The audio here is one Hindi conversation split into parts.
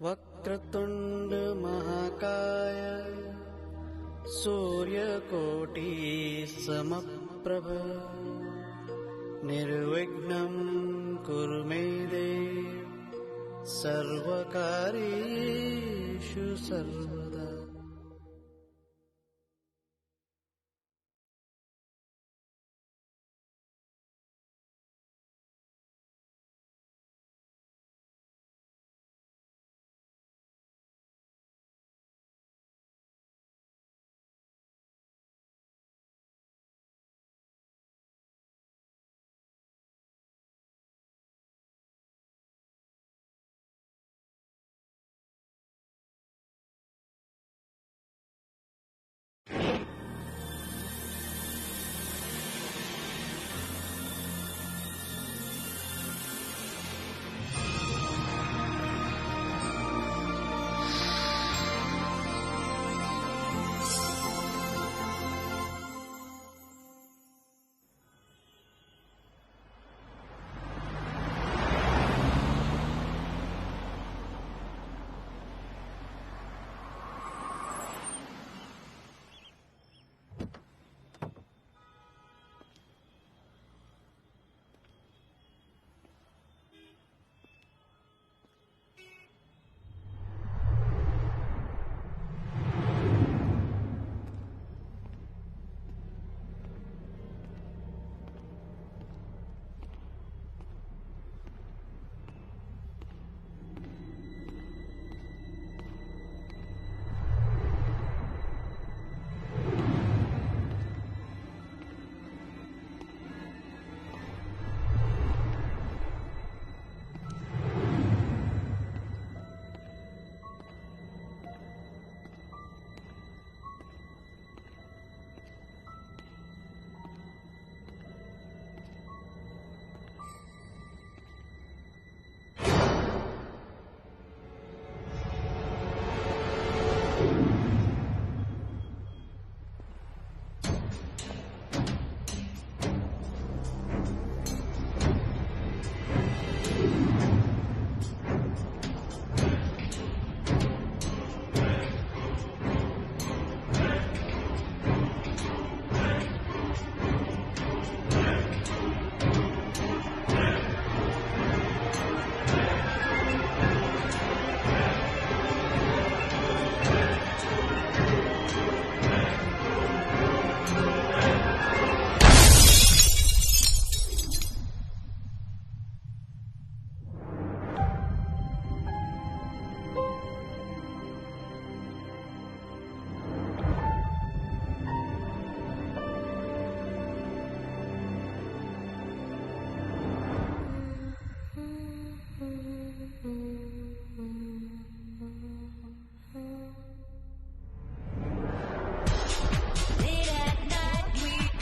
वक्रतुंड महाकाय सूर्यकोटि समप्रभ निर्विघ्नं कुरु मे देव सर्वकार्येषु सर्वदा।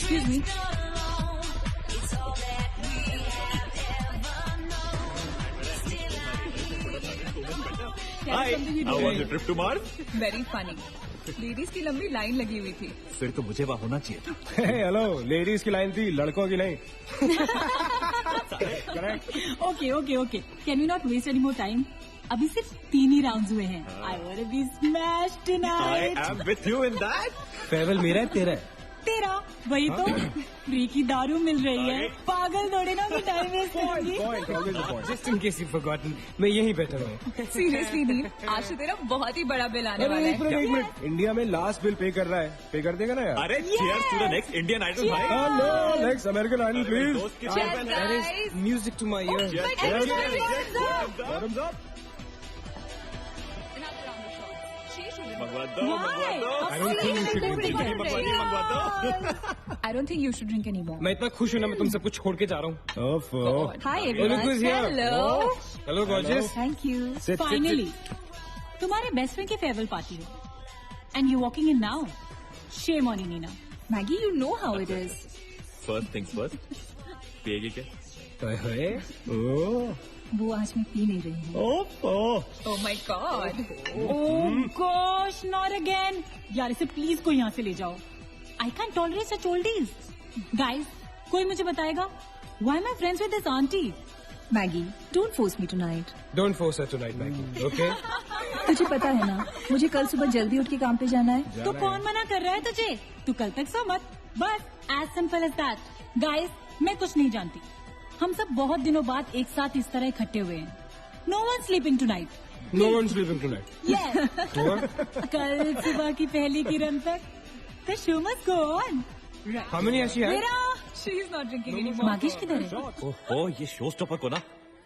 Excuse me. Hi, how was your trip to Mars? Very funny. Ladies की लंबी लाइन लगी हुई थी। फिर तो मुझे वहाँ होना चाहिए था। हेलो, लेडीज की लाइन थी, लड़कों की नहीं। Okay okay okay, can we not waste any more time? अभी सिर्फ 3 ही राउंड्स हुए हैं। I want to be smashed I tonight. am with you in that. Farewell मेरा है तेरा है? तेरा वही तो फ्री की दारू मिल रही है। पागल थोड़े ना कि टाइम वेस्ट करेंगी। Just in case you've forgotten, मैं यहीं बैठा हूँ। सीरियसली नील, आज तो तेरा बहुत ही बड़ा बिल आने वाला अरे एक है। मिनट, इंडिया में लास्ट बिल पे कर रहा है, पे कर देगा ना यार? अरे cheers to the next Indian Idol भाई। हेलो, नेक्स्ट अमेरिकन आइडल मेरे प्लीज। दोस्त की Cheers, chairman है। guys. Music to my ear. Everybody, hands up. Bottoms up. मंगवा दो, Why? मंगवा दो। I don't think you should drink जिंदगी मंगवा दी, मंगवा दो। I don't think you should drink anymore. मैं इतना खुश हूँ ना, मैं तुम सब कुछ छोड़ के जा रहा हूँ। Hi Look everyone. who's here. Hello. Hello gorgeous. Thank you. Finally तुम्हारे बेस्ट फ्रेंड की फेयरवेल पार्टी है and you walking in now. Shame on you Neena. Maggie, you know how it is. First things first. पिएगी क्या? वो आज मैं पी नहीं रही हूँ। Oh my God. Oh gosh, not again. यार इसे प्लीज कोई यहाँ से ले जाओ। I can tolerate such oldies. Guys, कोई मुझे बताएगा why am I friends with this aunty? Maggi, don't force me tonight. Don't force her tonight, Maggie. Okay? तुझे पता है ना, मुझे कल सुबह जल्दी उठ के काम पे जाना है। तो कौन मना कर रहा है तुझे? तू कल तक सो मत। बस as simple as that. Guys, मैं कुछ नहीं जानती। हम सब बहुत दिनों बाद एक साथ इस तरह इकट्ठे हुए हैं। No one sleeping tonight. No one's sleeping tonight. Yes. What? कल सुबह की पहली किरण तक the show must go on. How many has she had? मेरा She is not drinking anymore. मागिश किधर है? ओह ये शो स्टॉपर को ना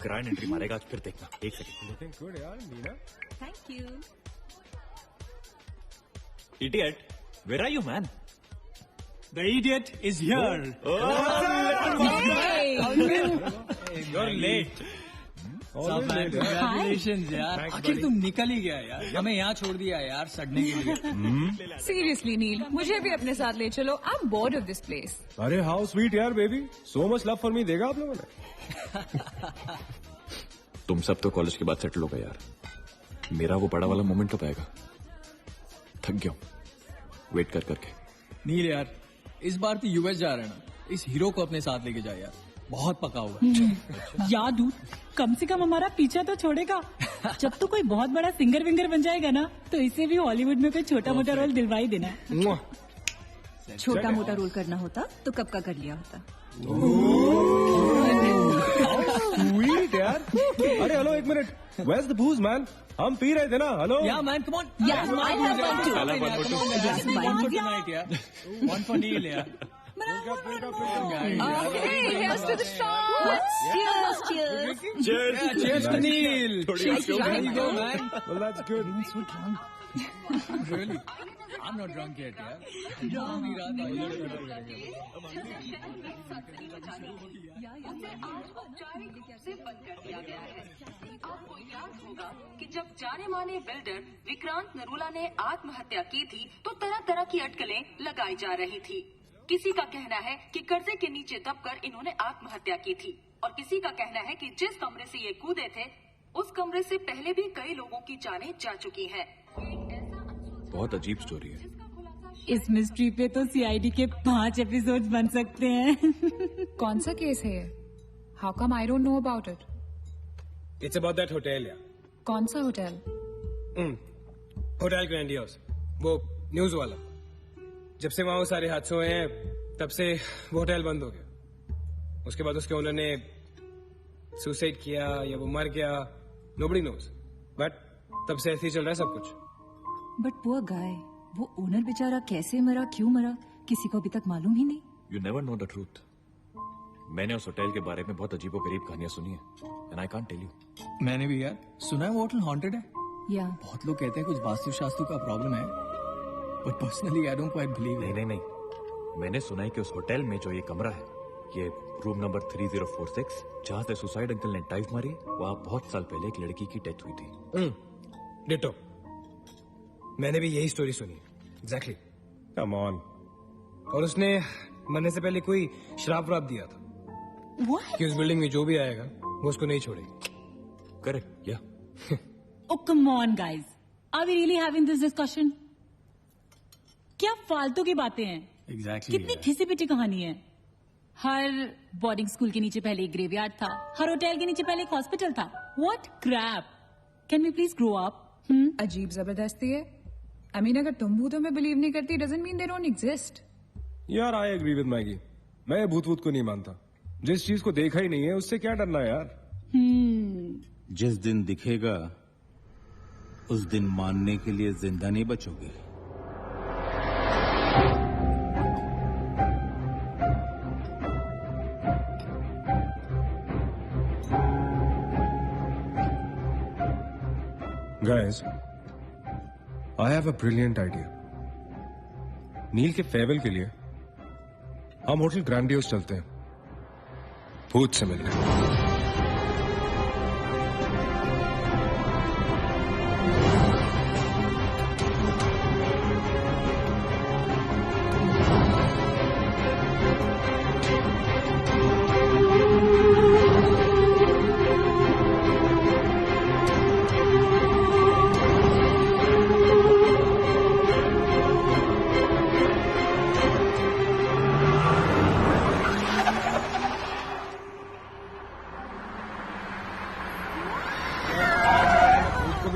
ग्रैंड एंट्री मारेगा आज, फिर देखना। एक सेकंड। Looking good, यार, Meena. Thank you. Idiot, where are you man? The idiot is here. You're late. Congratulations यार, Thanks, आखिर buddy. तुम निकल ही गया यार, हमें यहाँ छोड़ दिया यार सड़ने के लिए। Seriously, नील, मुझे भी अपने साथ ले चलो। I'm bored of this place. अरे हाउ स्वीट यार baby. So much love for me देगा आप लोगों ने. तुम सब तो कॉलेज के बाद सेटल हो गए यार, मेरा वो बड़ा वाला मोमेंट कब आएगा? थक गया हूं वेट कर करके। नील यार, इस बार तो यूएस जा रहे हैं ना, इस हीरो को अपने साथ लेके जाए यार, बहुत पका हुआ है। याद हूँ, कम से कम हमारा पीछा तो छोड़ेगा। जब तो कोई बहुत बड़ा सिंगर विंगर बन जाएगा ना, तो इसे भी हॉलीवुड में कोई छोटा मोटा रोल दिलवा ही देना। Mwah. छोटा मोटा रोल करना होता तो कब का कर लिया होता। Sweet यार. अरे हेलो एक minute. Where's the booze man? हम पी रहे थे ना. Hello. Yeah man, come on. Yeah, I have one too. Come on, one for tonight यार, one for Neil यार। Okay, here's to the shots. Cheers, cheers. Yeah, cheers to Neil. She's There drunk. you go man. Well, that's good. Really? I'm not drunk yet यार। ड्रंक नहीं रहा था आपको याद होगा कि जब जाने माने बिल्डर विक्रांत नरूला ने आत्महत्या की थी तो तरह तरह की अटकलें लगाई जा रही थी। किसी का कहना है कि कर्जे के नीचे दबकर इन्होंने आत्महत्या की थी और किसी का कहना है कि जिस कमरे से ये कूदे थे उस कमरे से पहले भी कई लोगों की जानें जा चुकी हैं। बहुत अजीब स्टोरी है। इस मिस्ट्री पे तो सीआईडी के 5 एपिसोड बन सकते हैं। कौन सा केस है ये? How come I don't know about it? It's about that hotel यार. कौन सा होटल? होटल ग्रैंडियोस, वो न्यूज वाला. जब से वहाँ वो सारे हादसे हुए हैं तब से वो होटल बंद हो गया. उसके बाद उसके ओनर ने सुसाइड किया या वो मर गया, nobody knows. बट तब से ऐसे ही चल रहा है सब कुछ. बट पुअर गाय, वो ओनर बेचारा कैसे मरा, क्यों मरा, किसी को अभी तक मालूम ही नहीं। You never know the truth. मैंने उस होटल के बारे में बहुत अजीबोगरीब कहानियां सुनी है and I can't tell you. मैंने भी यार सुना है वो होटल हॉन्टेड है। या बहुत लोग कहते हैं कुछ वास्तु शास्त्र का प्रॉब्लम है, but personally I don't quite believe. नहीं नहीं नहीं, मैंने सुना है कि उस होटल में जो ये कमरा है, ये रूम नंबर 3046, जहाँ से सुसाइड अंकल ने टाइप मारी, वहाँ बहुत साल पहले एक लड़की की डेथ हुई थी। डिटो, मैंने भी यही स्टोरी सुनी। एग्जैक्टली। Come on. और उसने मरने से पहले कोई श्राप व्राप दिया था कि उस बिल्डिंग में जो भी आएगा वो उसको नहीं छोड़ेगी। करेक्ट या? Oh, come on, guys. Are we really having this discussion? क्या फालतू की बातें हैं। Exactly, कितनी घिसी पिटी कहानी है। हर बोर्डिंग स्कूल के नीचे पहले एक ग्रेवयार्ड था, हर होटल के नीचे पहले एक हॉस्पिटल था। What crap! Can we please grow up? अजीब जबरदस्ती है। I mean, अगर तुम भूतों में बिलीव नहीं करती, doesn't mean they don't exist. यार आई एग्री विद मैगी। मैं भूत वूत को नहीं मानता। जिस चीज को देखा ही नहीं है उससे क्या डरना है यार। जिस दिन दिखेगा उस दिन मानने के लिए जिंदा नहीं बचोगे। Guys, I have a brilliant idea. नील के फेयरवेल के लिए हम होटल ग्रैंडियोस चलते हैं, भूत से मिलने।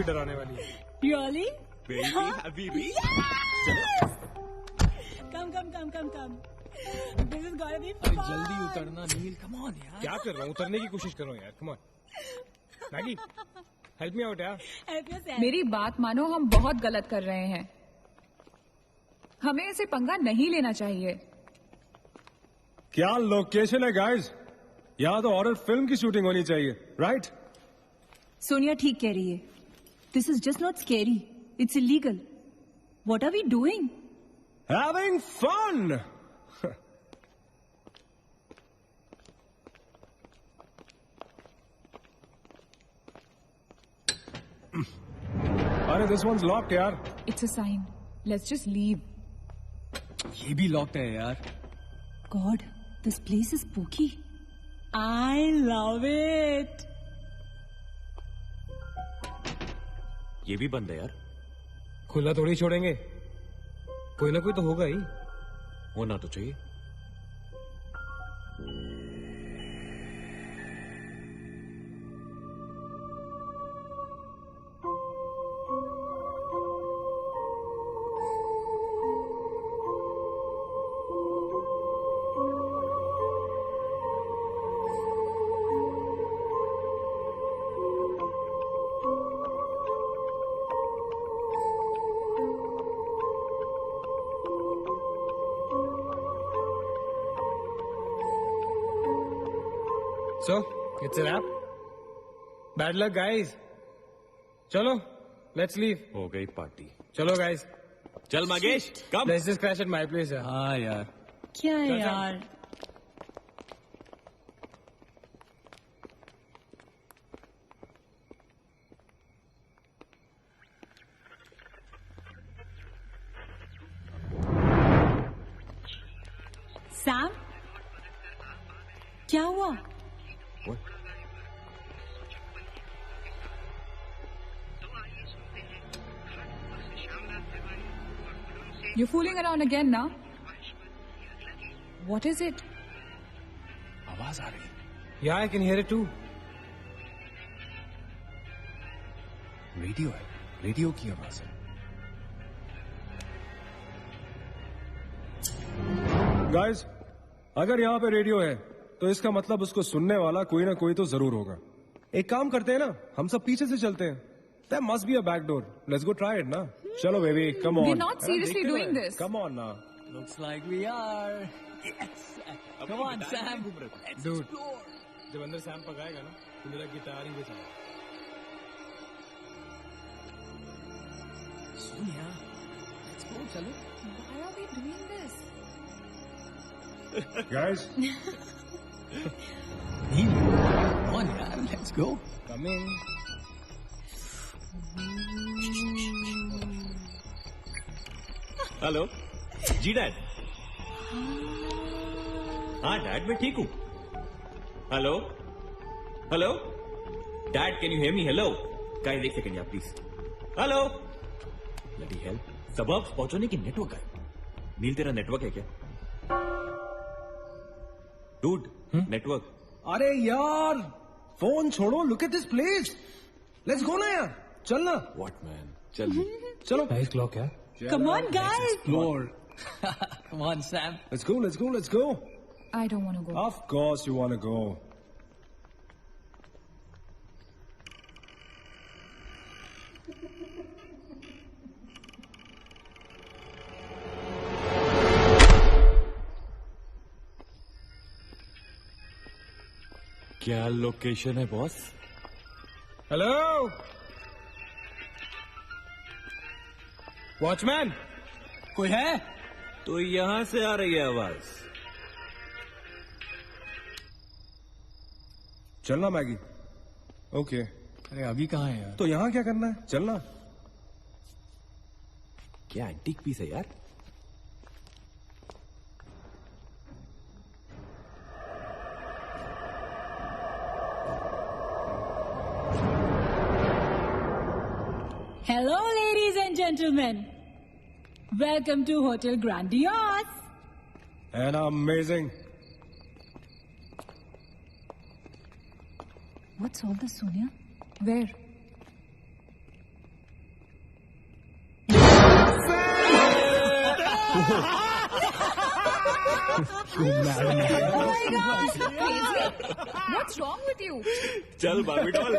भी डराने वाली है। Really? Baby Habibi Come. This is gonna be अरे fun. जल्दी उतरना नील, कम ऑन यार। क्या कर रहा हूँ? उतरने की कोशिश कर रहा हूँ यार। Come on Maggi, help me out यार। Help yourself. मेरी बात मानो, हम बहुत गलत कर रहे हैं। हमें ऐसे पंगा नहीं लेना चाहिए। क्या लोकेशन है गाइस? यहाँ तो हॉरर फिल्म की शूटिंग होनी चाहिए, राइट? सोनिया ठीक कह रही है. This is just not scary. It's illegal. What are we doing? Having fun. अरे this one's locked यार. It's a sign. Let's just leave. ये भी लॉक्ड है यार। God, this place is spooky. I love it. ये भी बंद है यार। खुला थोड़ी छोड़ेंगे, कोई ना कोई तो होगा ही। होना तो चाहिए। So, it's a wrap. Bad luck, guys. चलो, let's leave. हो गई पार्टी। चलो, guys. चल मगेश, कम। Let's just crash at my place. यार। हाँ यार। क्या है चल, चल। यार? सैम, क्या हुआ? What? You're fooling around again now? What is it? आवाज आ रही है। Yeah, I can hear it too. Radio है, रेडियो की आवाज है। गाइस, अगर यहाँ पे रेडियो है तो इसका मतलब उसको सुनने वाला कोई ना कोई तो जरूर होगा। एक काम करते हैं ना, हम सब पीछे से चलते हैं। There must be a back door. Let's go try it ना। चलो baby, come on. We're not seriously देखते doing हैं। this. Come on ना। Looks like we are. Yes. Come on, Sam. Let's Dude. explore. जब अंदर सैम पकाएगा ना, तो मेरा गिटार ही बजाएगा। सोनिया, let's go, चलो। Why are we doing this? Guys, Neel, come on यार, let's go. Come in. Hello जी डैड। हाँ डैड, मैं ठीक हूँ। Hello hello dad, can you hear me? Hello guys, एक सेकंड यार प्लीज। हेलो ब्लडी हेल, सबब पहुंचने की नेटवर्क है। नील, तेरा नेटवर्क है क्या? Dude, network. अरे यार, फोन छोड़ो, look at this place. Let's go ना यार, चल ना। व्हाट मैन, चल। चलो। Nice clock, यार। Come on, guys. Explore. Come on, Sam. Let's go, let's go, let's go. I don't want to go. Of course you want to go. क्या लोकेशन है बॉस? हेलो वॉचमैन, कोई है? तो यहां से आ रही है आवाज। चलना मैगी। ओके। अरे अभी कहाँ है यार? तो यहाँ क्या करना है? चलना। क्या एंटीक पीस है यार? Hello, ladies and gentlemen. Welcome to Hotel Grandiose. And amazing. What's all this, Sonia? Where? What's wrong with you? चल बाबी doll.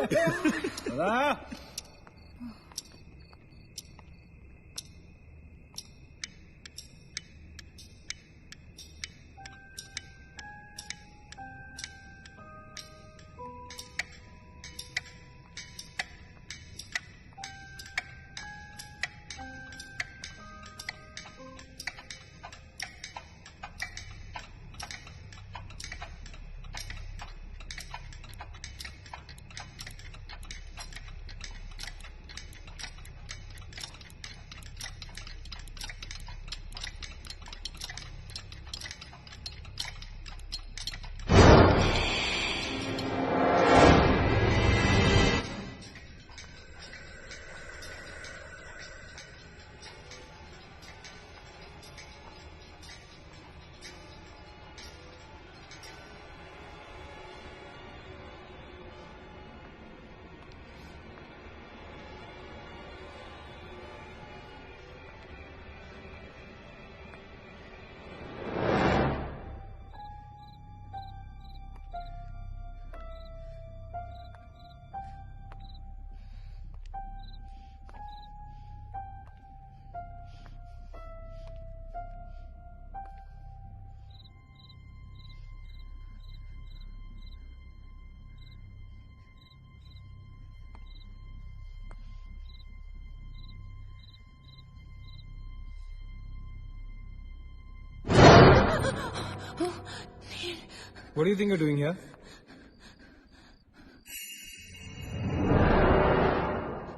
What do you think you're doing here?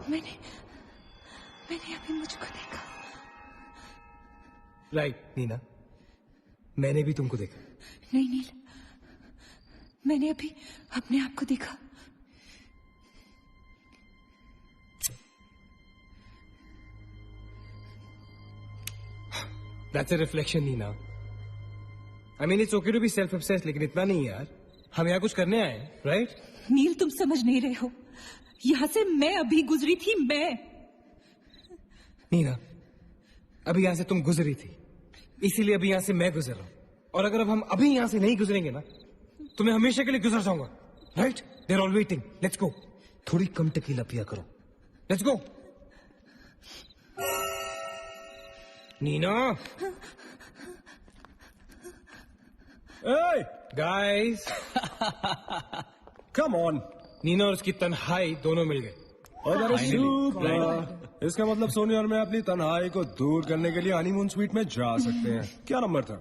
मैंने अभी मुझको देखा. Right, नीना. मैंने भी तुमको देखा. नहीं नील, मैंने अभी अपने आप को देखा. That's a reflection, Neena. I mean, it's okay to be self-obsessed, लेकिन इतना नहीं यार. हम यहाँ कुछ करने आए हैं, right? नील, तुम समझ नहीं रहे हो. यहाँ से मैं अभी गुजरी थी. नीना, अभी यहाँ से तुम गुजरी थी, इसीलिए अभी यहाँ से मैं गुजर रहा हूँ. और अगर अब हम अभी यहाँ से नहीं गुजरेंगे ना, तो मैं हमेशा के लिए गुजर जाऊंगा. Right? They're all waiting. Let's go. थोड़ी कम टकीला पिया करो. Let's go. Neena. Hey, Guys. come on. Neena और उसकी तन्हाई दोनों मिल गए. और that is super. इसका मतलब सोनिया और मैं अपनी तन्हाई को दूर करने के लिए हनीमून स्वीट में जा सकते हैं. क्या नंबर था?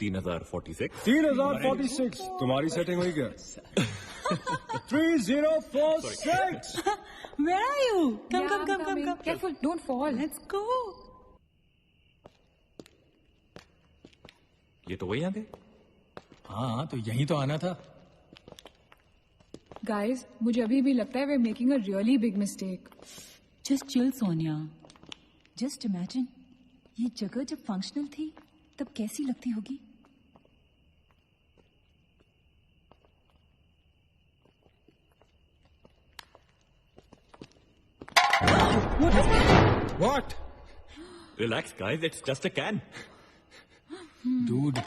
3046. 3046. तुम्हारी सेटिंग हुई क्या? 3046. Where are you? Come, Yeah, come, I'm come, come, coming. come. Careful, don't fall. Let's go. ये तो वही आ गए. हाँ तो यही तो आना था. Guys, मुझे अभी भी लगता है we're making a really big mistake. Just chill, Sonia. Just imagine, ये जगह जब फंक्शनल थी, तब कैसी लगती होगी? What? Relax, guys. It's just a can. Dude.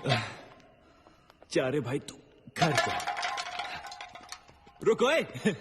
जा रे भाई तू घर जा. रुको ए.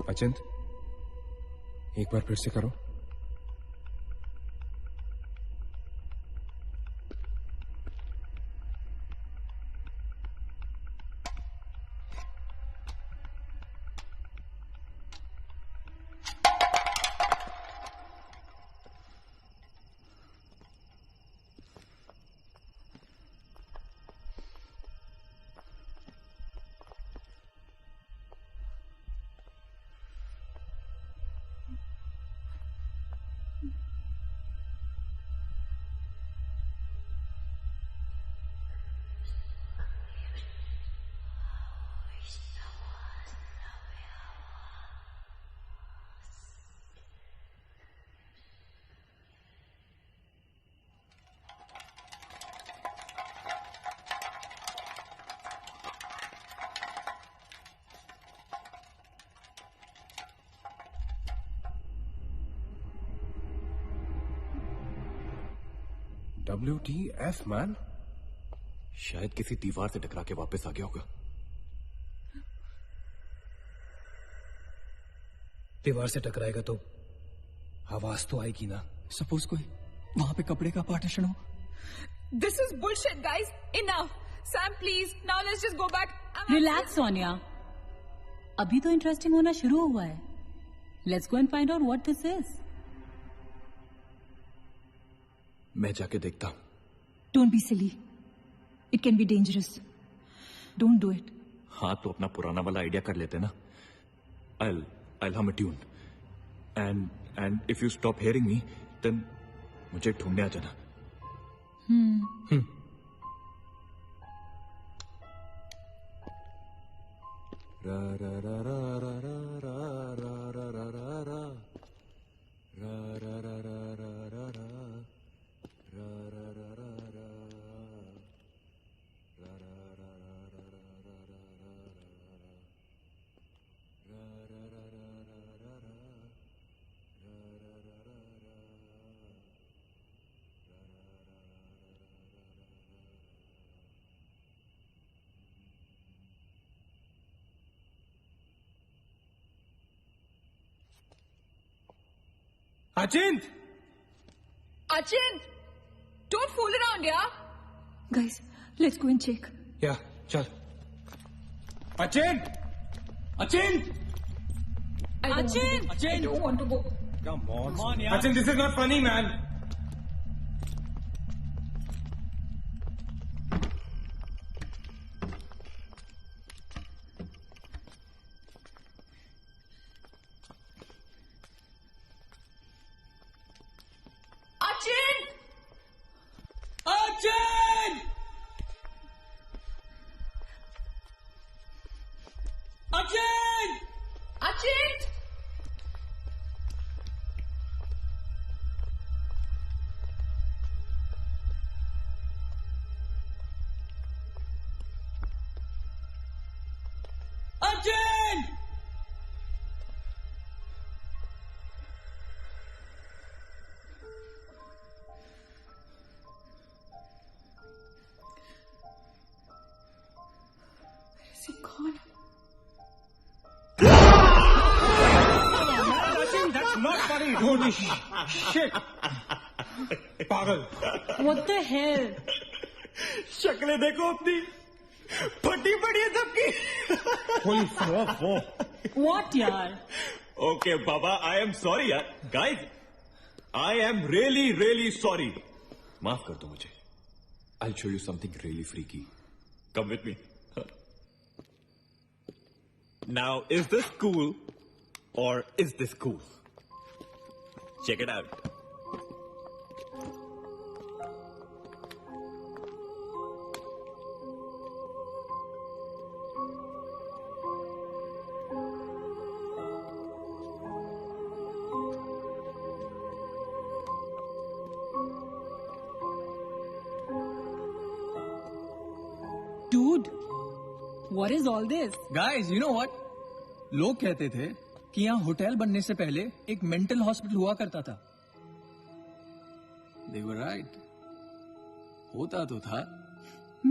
अचिंत, एक बार फिर से करो. WTF man? शायद किसी दीवार से टकरा के वापस आ गया होगा। दीवार से टकराएगा तो आवाज तो आएगी ना। सपोज कोई वहां पे कपड़े का पार्टीशन हो। This is bullshit, guys. Enough. Sam, please. Now let's just go back. Relax Sonia, अभी तो इंटरेस्टिंग होना शुरू हुआ है। Let's go and find out what this is. मैं जाके देखता हूं। Don't be silly. It can be dangerous. Don't do it. हाँ तो अपना पुराना वाला आइडिया कर लेते ना। I'll hum a tune. And if you stop hearing me, then मुझे ढूंढने आ जाना। रा रा रा रा रा रा रा रा रा रा रा रा रा रा रा रा रा रा अचिंत! Achin, don't fool around, yeah? Guys, let's go and check. या चल। अचिंत! अचिंत! Achin! I don't want to go. Come on. अचिंत, this is not funny, man. Achin! Achin! Achin! Achin! Achin! Is he gone? That's not funny. Holy shit. पागल। What the hell? शक्लें देखो अपनी, फटी पड़ी है सबकी। Holy fuck. What यार? Okay, Baba, I am sorry यार। Guys, I am really sorry. माफ कर दो मुझे। I'll show you something really freaky. Come with me. Now, is this cool or is this cool? Check it out. Dude, what is all this? Guys, you know what? लोग कहते थे कि यहाँ होटल बनने से पहले एक मेंटल हॉस्पिटल हुआ करता था। They were right. होता तो था।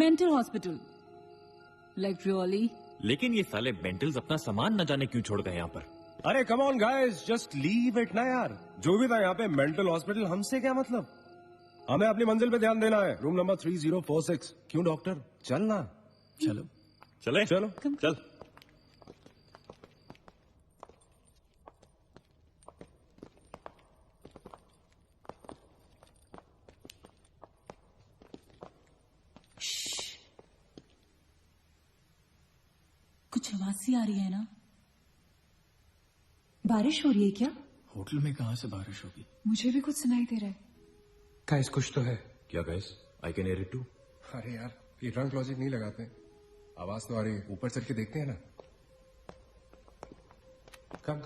Mental hospital. Like really? लेकिन ये साले मेंटल्स अपना सामान न जाने क्यों छोड़ गए यहाँ पर। अरे come on guys, just leave it ना यार। जो भी था यहाँ पे मेंटल हॉस्पिटल, हमसे क्या मतलब? हमें अपनी मंजिल पे ध्यान देना है। Room number 3046। क्यों डॉक्टर? चल ना। चलो चले चलो चल। कुछ आवाज सी आ रही है ना? बारिश हो रही है क्या? होटल में कहाँ से बारिश होगी? मुझे भी कुछ सुनाई दे रहा है। गाइस कुछ तो है। क्या guys? I can hear it too. अरे यार, ये ड्रंक लॉजिक नहीं लगाते। आवाज तो आ रही है, ऊपर चढ़ के देखते हैं ना। कम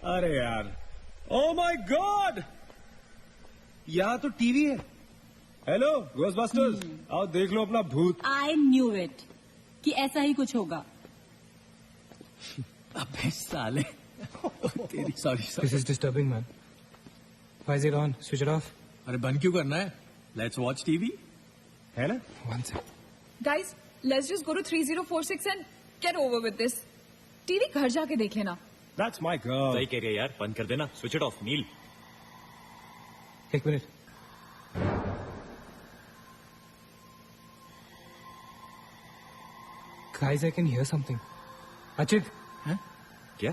अरे यार, ओ माय गॉड, यहाँ तो टीवी है। हेलो घोस्टबस्टर्स, आओ देख लो अपना भूत। आई न्यू इट कि ऐसा ही कुछ होगा। अबे साले तेरी sorry This is disturbing, man. Why is it on? Switch it off. अरे बंद क्यों करना है? लेट्स वॉच टीवी, है ना? One sec. Guys, let's just go to 3046 and get over with this. TV घर जाके देख लेना। That's my girl. सही कह रही है यार, बंद कर देना, स्विच इट ऑफ। नील, एक minute. Guys, I can hear something. Achit, क्या?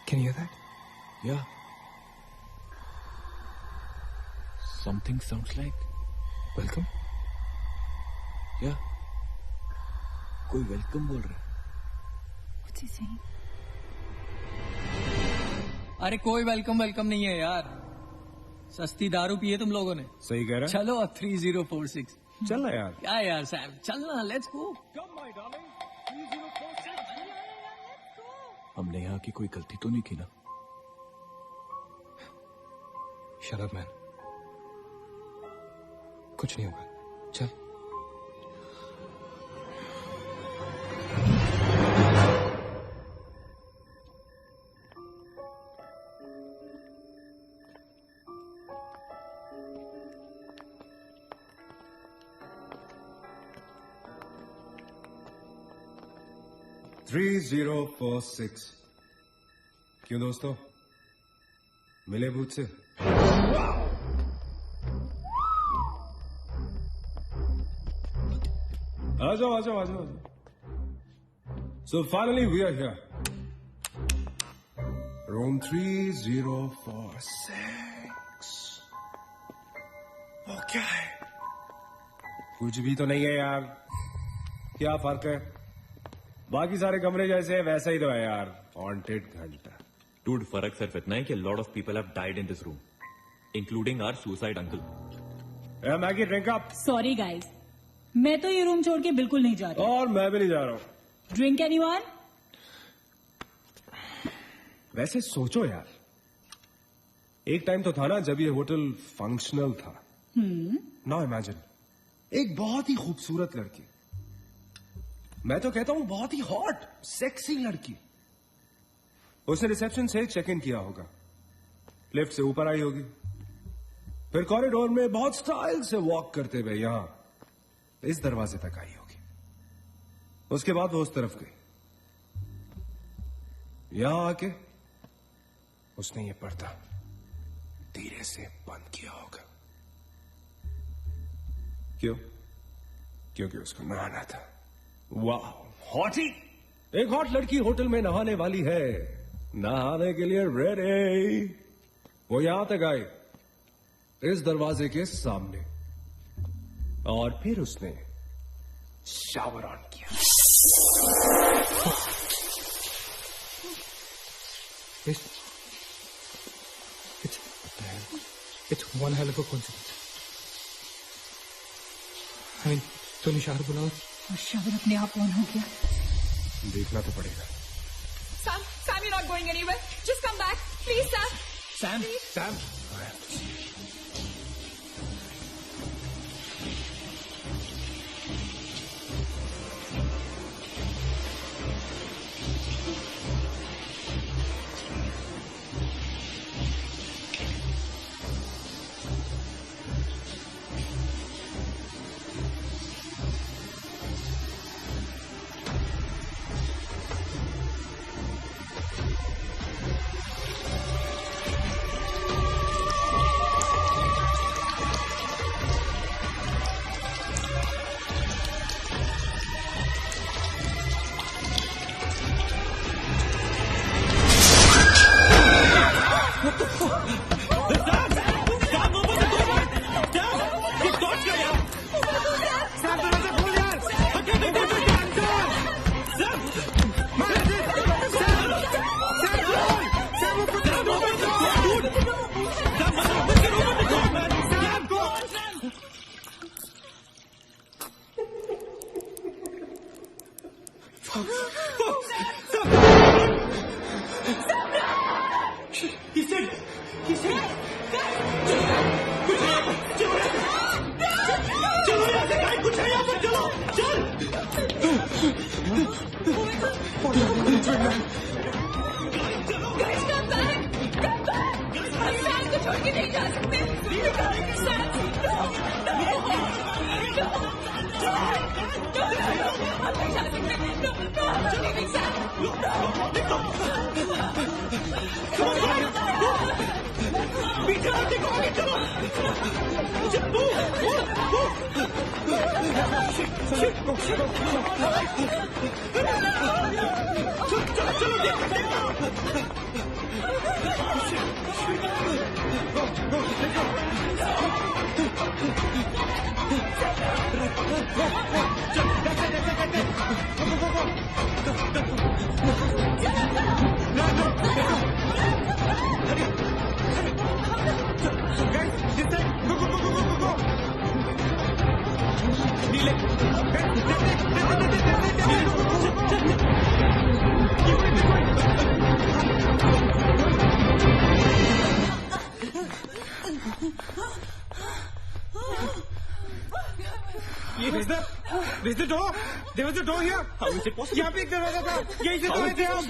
can you hear that? Yeah. Something sounds like. Welcome. Yeah. कोई वेलकम बोल रहा है। What's he saying? अरे कोई वेलकम नहीं है यार, सस्ती दारू पिए तुम लोगों ने। सही कह रहा है। चलो 3046। चल ना यार। क्या यार सैम, चलना, लेट्स गो। हमने यहाँ की कोई गलती तो नहीं की ना? Shut up, man. कुछ नहीं होगा, चल। थ्री 3046। क्यों दोस्तों, मिले भूत से? आ जाओ। So finally we are here. Room 3046. वो क्या है? कुछ भी तो नहीं है यार। क्या फर्क है? बाकी सारे कमरे जैसे है वैसा ही तो है यार। हॉन्टेड घंटा। डूड, फर्क सिर्फ इतना है कि lot of people have died in this room, including our suicide uncle. Maggie drink up. Sorry guys, मैं तो ये रूम छोड़ के बिल्कुल नहीं जा रही। और मैं भी नहीं जा रहा हूँ। Drink anyone? वैसे सोचो यार, एक टाइम तो था ना जब ये होटल फंक्शनल था। नाउ इमेजिन, एक बहुत ही खूबसूरत लड़की, मैं तो कहता हूं बहुत ही हॉट सेक्सी लड़की, उसने रिसेप्शन से चेक इन किया होगा, लिफ्ट से ऊपर आई होगी, फिर कॉरिडोर में बहुत स्टाइल से वॉक करते हुए यहां इस दरवाजे तक आई होगी। उसके बाद वो उस तरफ गई, यहां आके उसने ये पर्दा धीरे से बंद किया होगा। क्यों? क्योंकि उसको नहाना था। वाह, हॉटी! एक हॉट लड़की होटल में नहाने वाली है, नहाने के लिए रेडी। वो यहां तक आई, इस दरवाजे के सामने, और फिर उसने शावर ऑन किया। It's one hell of a coincidence. I mean, तो निशार बुलाओ। और शावर अपने आप ऑन हो गया। देखना तो पड़ेगा। Sam, you're not going anywhere. Just come back, please, Sam. Sam, Please. Sam, do it, man. Guys, come back! Come back! हम सैम को छोड़ के नहीं जा सकते। Sam, no! हम नहीं जा सकते। No, I'm not leaving Sam. पीछे देखो, आगे चलो। This is the door. There was a door here. How is it possible? यहाँ पे एक दरवाजा था। यहीं से दौड़े थे हम।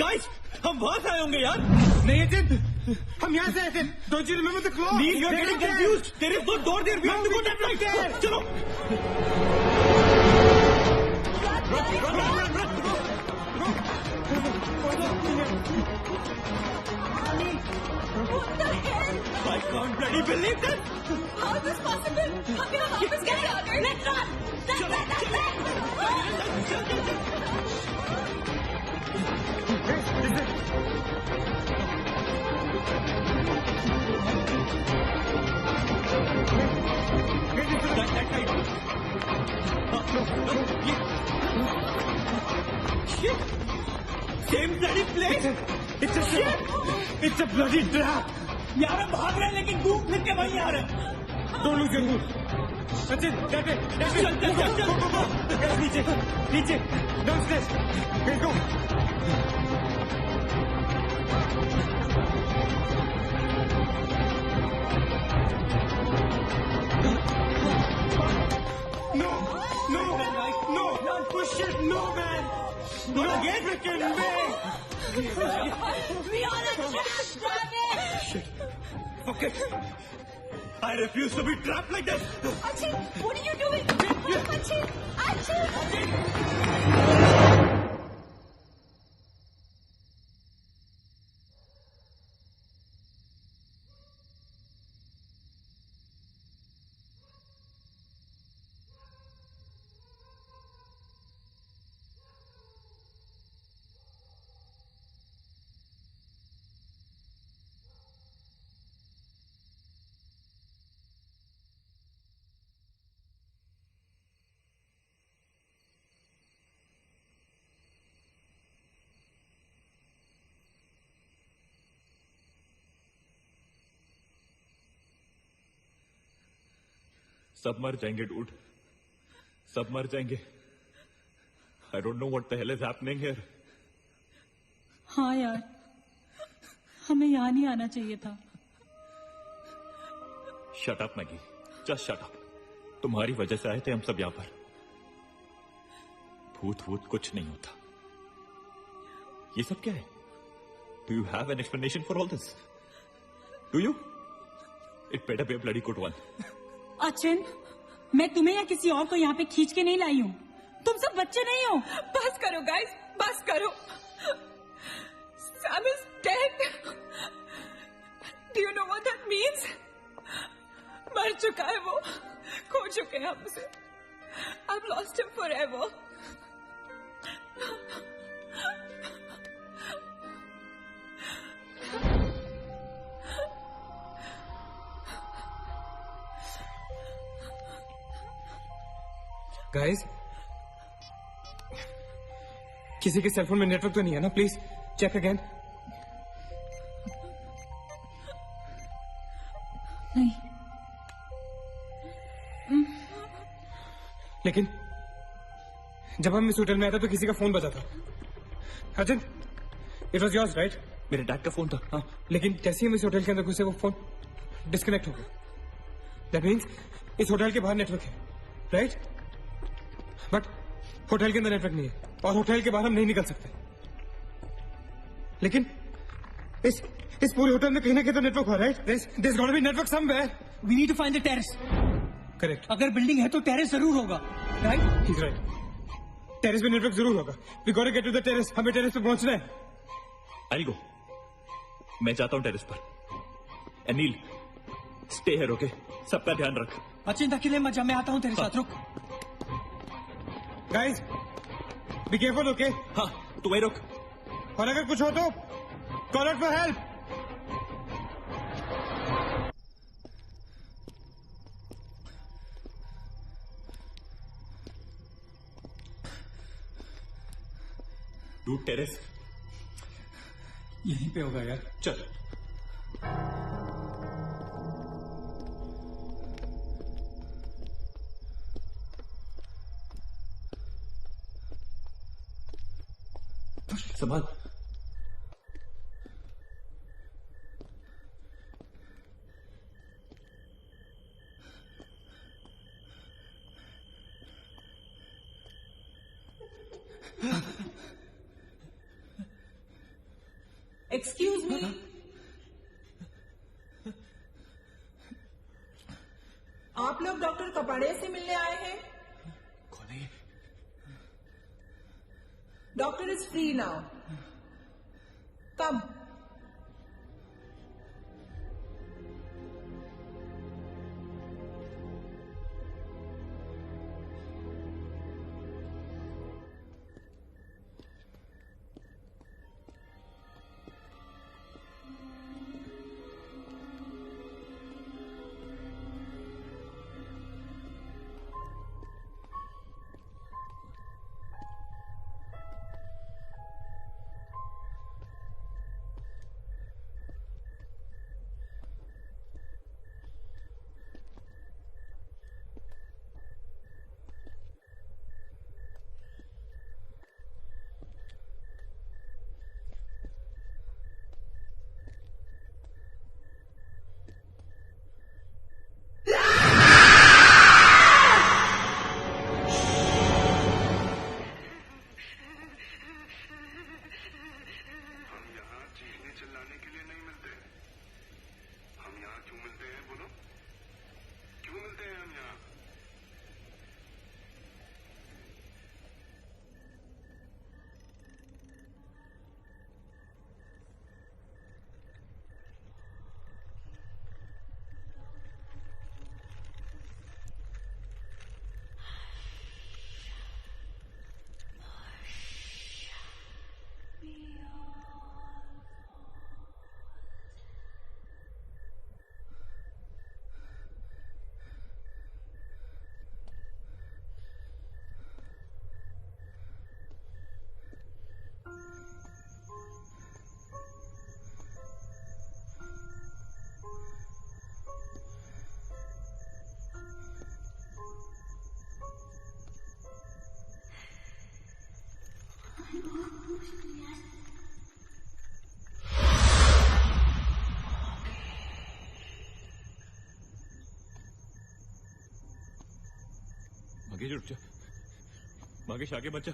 Guys, हम वहां से आए होंगे यार। नहीं अचित, हम यहाँ से आए थे। Don't you remember the claw? Please, you're getting confused. There is no door there. We have to go that right. चलो। I can't bloody believe that. How is this possible? हम यहाँ वापस कैसे आ गए? Let's run! Same bloody place. It's a trap. It's a bloody trap. यार हम भाग रहे हैं लेकिन घूम फिर के वहीं आ रहे हैं। Don't lose your mood. Sachin, that way. Go. Guys, नीचे. Downstairs. Let's go. No. Push it. No, man. No, get freaking man. We are a trap, damn it! Fuck it. I refuse to be trapped like this. Achin, what are you doing? Achin! सब मर जाएंगे डूड, सब मर जाएंगे। I don't know what the hell is happening here. हाँ यार, हमें यहाँ नहीं आना चाहिए था। Shut up Maggi, just shut up. तुम्हारी वजह से आए थे हम सब यहाँ पर। भूत वूत कुछ नहीं होता। ये सब क्या है? Do you have an explanation for all this? Do you? It better be a bloody good one. Achin, मैं तुम्हें या किसी और को यहाँ पे खींच के नहीं लाई हूँ। तुम सब बच्चे नहीं हो। बस करो गाइस, बस करो। Sam is dead. Do you know what that means? मर चुका है वो, खो चुके हैं हमसे। I've lost him forever. Guys, किसी के सेलफोन में नेटवर्क तो नहीं है ना? Please check again. नहीं। लेकिन जब हम इस होटल में आए थे तो किसी का फोन बजा था। Arjun, it was yours right? मेरे डैड का फोन था। हाँ, लेकिन जैसे ही हम इस होटल के अंदर घुसे वो फोन डिस्कनेक्ट हो गया। दैट मीन्स इस होटल के बाहर नेटवर्क है, राइट? बट होटल के अंदर नेटवर्क नहीं है। और होटल के बाहर हम नहीं निकल सकते। लेकिन इस पूरे होटल में कहीं ना कहीं तो नेटवर्क हो रहा है। There's got to be network somewhere. We need to find the terrace. Correct. अगर बिल्डिंग है तो टेरेस जरूर होगा, राइट? He's right. टेरेस पे नेटवर्क जरूर होगा। We got to get to the terrace. हमें टेरेस पे पहुंचना है। I'll go. मैं जाता हूँ टेरेस पर। Anil, stay here, okay? सबका ध्यान रख। चिंता के लिए मत जा, मैं आता हूँ तेरे साथ, रुक। Guys, be careful, okay? हाँ, तू वहीं रुक। और अगर कुछ हो तो call out for help. Dude terrace यहीं पे होगा यार। चल। संभाल। एक्सक्यूज मी, आप लोग डॉक्टर कपाड़े से मिलने आए हैं? कौन है? डॉक्टर इज फ्री नाउ, कम। भागेश रुक जा, भागेश आगे मत जा।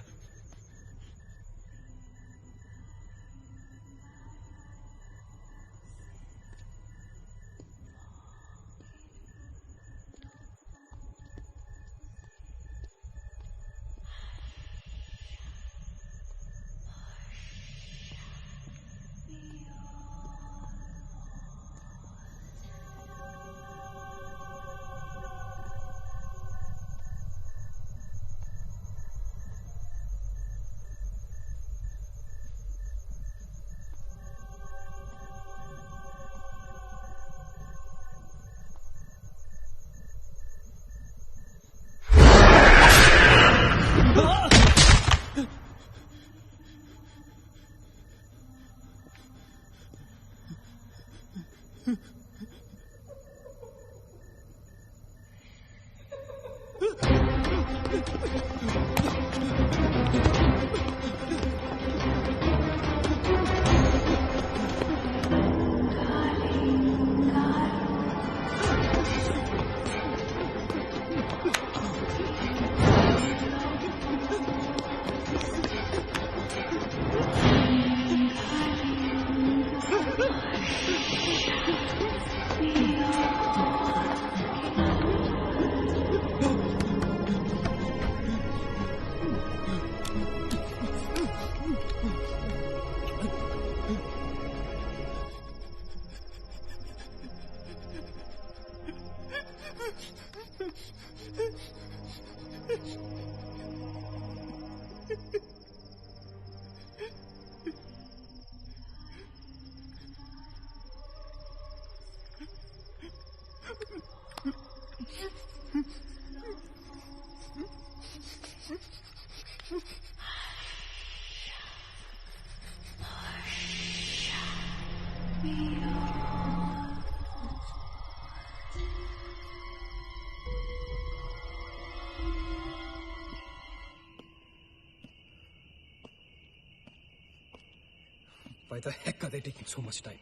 Why the heck are they taking so much time?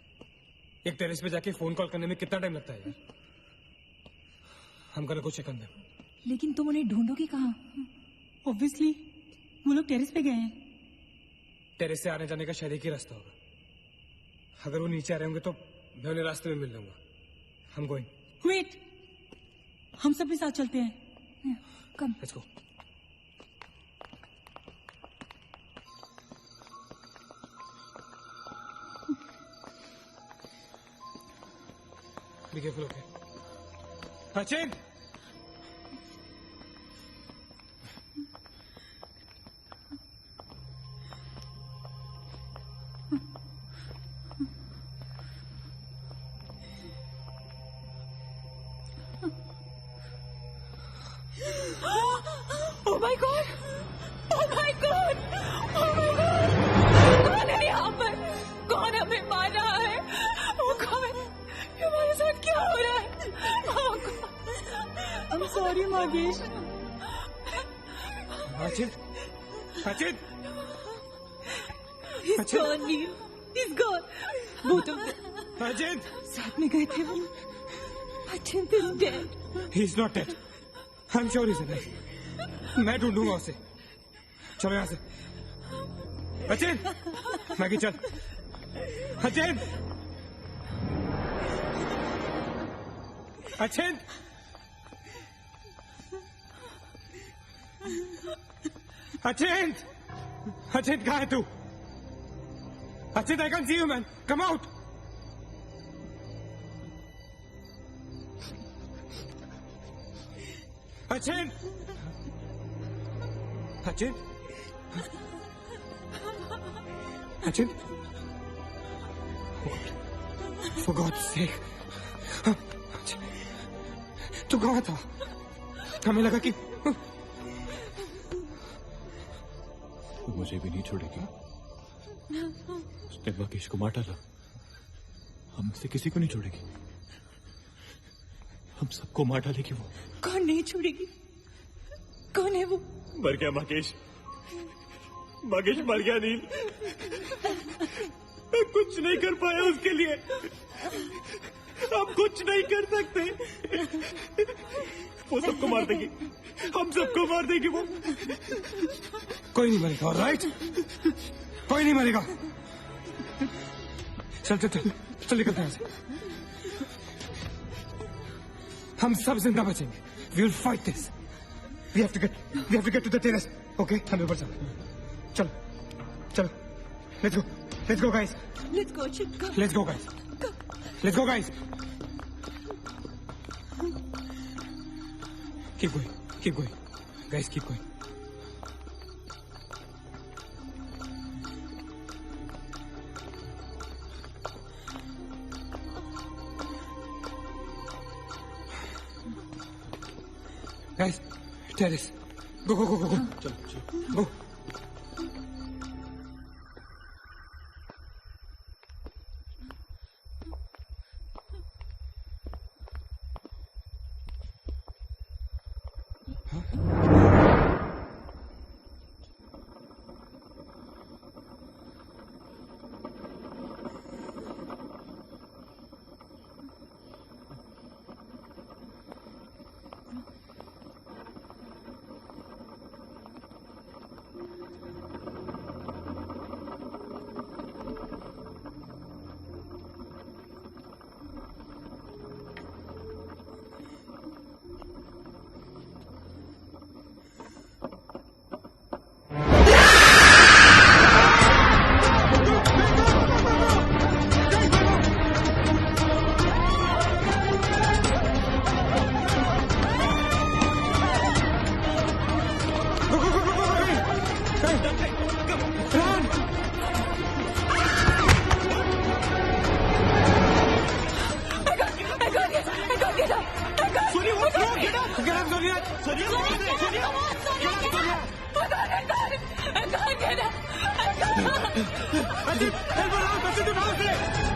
एक टेरेस पे जाके फोन कॉल करने में कितना टाइम लगता है यार? हम गो चेक ऑन देम। लेकिन तुम उन्हें ढूंढोगे कहाँ? ऑब्वियसली वो लोग टेरेस पे गए हैं। टेरेस से आने जाने का शायद एक ही रास्ता होगा। अगर वो नीचे आ रहे होंगे तो मैं उन्हें रास्ते में मिल लूंगा। हम गोइंग। वेट, हम सब भी साथ चलते हैं। Come. Let's go. Be careful, okay? Sachin! Oh my God! Oh my God! Oh my God! कौन है यहाँ पर? कौन हमें मार रहा है? Oh God! हमारे साथ क्या हो रहा है? Oh God! I'm sorry, Magesh. Sachin! Sachin! He's gone, Neil. He's gone. Both of them. Sachin! साथ में गए थे वो. Sachin is dead. He's not dead. I'm sure he's alive. मैं ढूंढूंगा उसे। चलो यहाँ से। सचिन! मैगी चल। सचिन! सचिन! सचिन! सचिन कहाँ है तू? Sachin, I can't see you, man. Come out. Sachin! Sachin! Sachin! For God's sake! तू कहाँ था? हमें लगा कि वो मुझे भी नहीं छोड़ेगी। उसने मकेश को मार डाला। हम से किसी को नहीं छोड़ेगी। हम सबको मार डालेगी वो। कौन नहीं छोड़ेगी? कौन है वो? मर गया मकेश। मकेश मर गया नील। मैं कुछ नहीं कर पाया उसके लिए। हम कुछ नहीं कर सकते। वो सबको मार देगी। हम सबको मार देगी वो। कोई नहीं मरेगा, ऑलराइट? कोई नहीं मरेगा। चल चल चल चल निकलते हैं यहाँ से। हम सब जिंदा बचेंगे। We will fight this. We have to get to the terrace. Okay? हम ऊपर चलो। चलो चलो। Let's go. Let's go, guys. Let's go, Chip. Let's go, guys. Let's go, guys. Keep going. Keep going. Guys, keep going. Guys, terrace. Go, go, go, go, go. चलो चलो। Go. Get up, Sonia! Sonia! Sonia! Get up, Sonia! Ajit, help her out! Ajit, उठाओ उसे!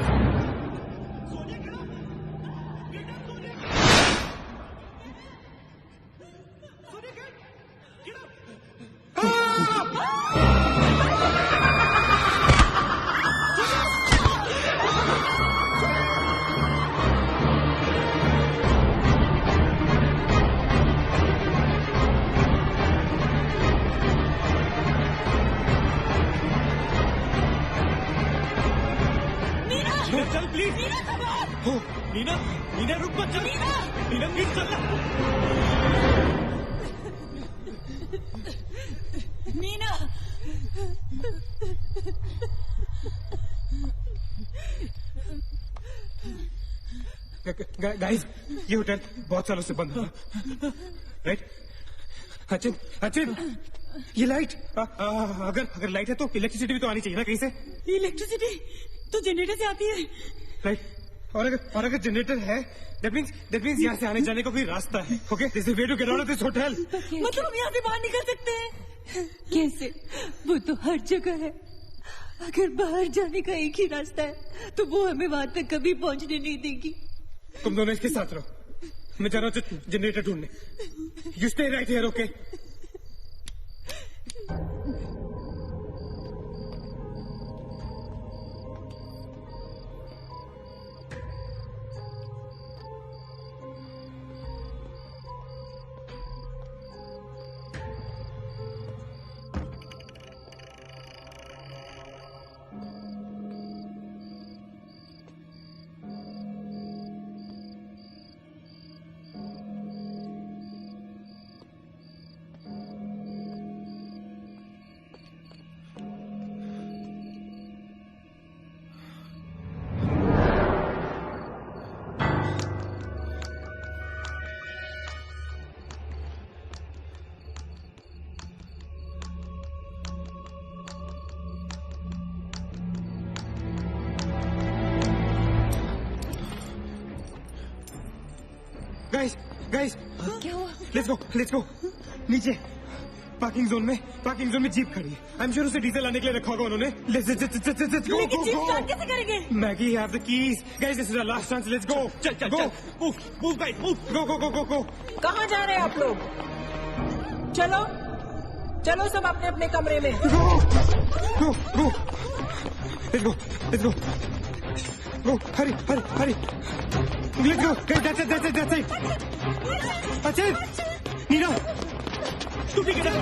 चल प्लीज नीना नीना रुक मत चल नीना प्लीज चल मीना गाइस ये होटल बहुत सालों से बंद था राइट अचिन अचिन ये लाइट अगर लाइट है तो इलेक्ट्रिसिटी भी तो आनी चाहिए ना कहीं से इलेक्ट्रिसिटी तो जनरेटर से आती है राइट और अगर जनरेटर है दैट मींस यहाँ से आने जाने का कोई रास्ता है okay this is way to get out of this hotel मतलब हम यहाँ से बाहर निकल सकते हैं कैसे वो तो हर जगह है अगर बाहर जाने का एक ही रास्ता है तो वो हमें वहां तक कभी पहुंचने नहीं देगी तुम दोनों इसके साथ रहो मैं जा रहा हूँ जनरेटर ढूंढने you stay right here okay guys क्या हुआ लेट्स गो नीचे पार्किंग जोन में जीप खड़ी है आई एम श्योर उसे डीजल लाने के लिए रखा होगा उन्होंने लेट्स गो लेकिन जीप स्टार्ट कैसे करेंगे Maggie have the keys guys this is our last chance let's go चल मूव गाइस मूव गो कहाँ जा रहे हैं आप लोग चलो सब अपने अपने कमरे में go hurry let's go guys that's it Achin Nina तू भी किधर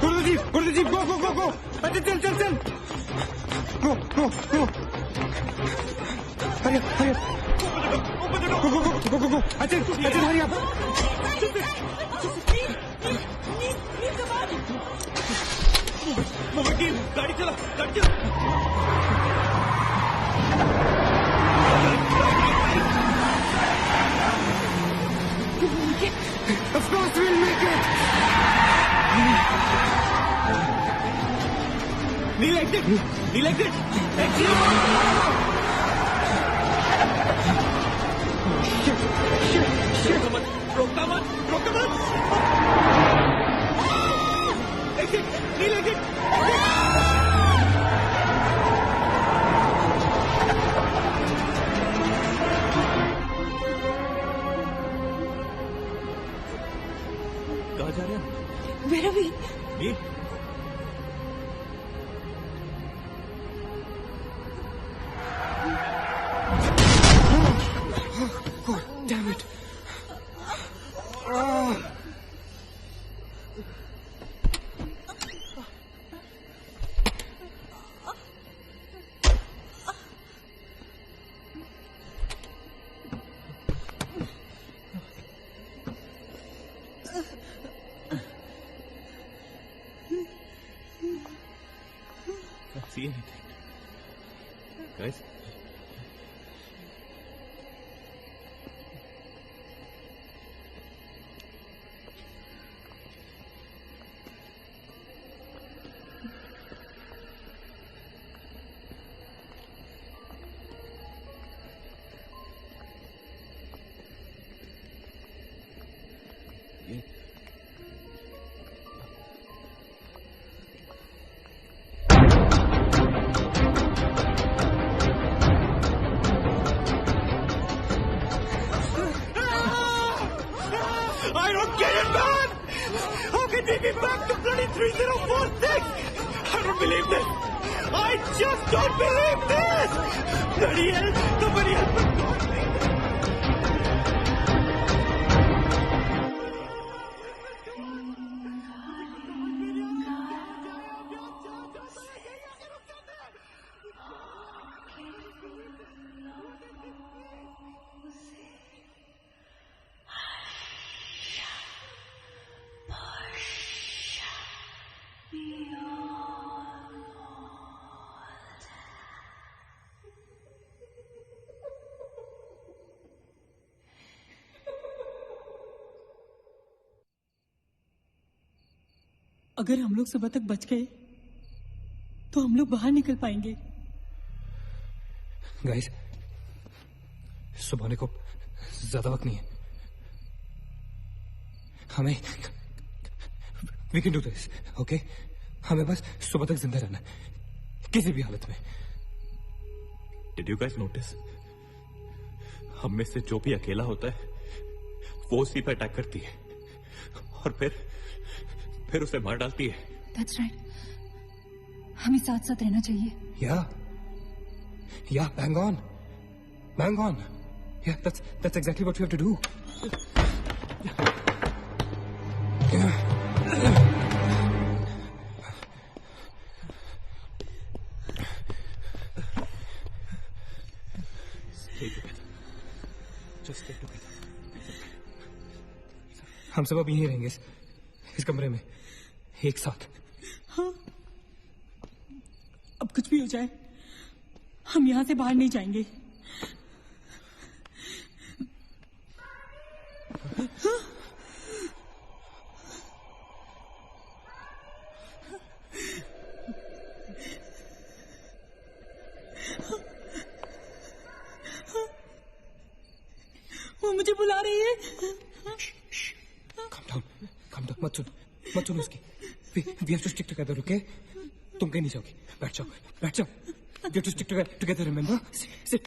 go to the jeep go Achin चल go hurry go Achin hurry up वकील गाड़ी चला Of course we'll make it! Kneel exit! Exit! Shit! रोका मत! Exit! Kneel exit! कहाँ जा रहे हैं? Where are we? ये damn it see anything. Guys? I don't get it, man! How can we be back to bloody 3046? I don't believe this! I just don't believe this! Bloody hell! Somebody help me! अगर हम लोग सुबह तक बच गए तो हम लोग बाहर निकल पाएंगे। गाइस, सुबह होने को ज्यादा वक्त नहीं है। हमें we can do this, okay? हमें बस सुबह तक जिंदा रहना है, किसी भी हालत में। Did you guys notice? हम में से जो भी अकेला होता है वो उसी पर अटैक करती है और फिर उसे मार डालती है। That's right. हमें साथ साथ रहना चाहिए। Yeah, bang on. Yeah, that's exactly what we have to do. Stay together. Just stay together. हम सब अब यहीं रहेंगे इस कमरे में एक साथ। हाँ, अब कुछ भी हो जाए हम यहाँ से बाहर नहीं जाएंगे। वो मुझे बुला रही है। Calm down, मत सुन उसकी। We have to stick together, okay? तुम कहीं नहीं जाओगी। बैठ जाओ। We have to stick together, remember? Sit.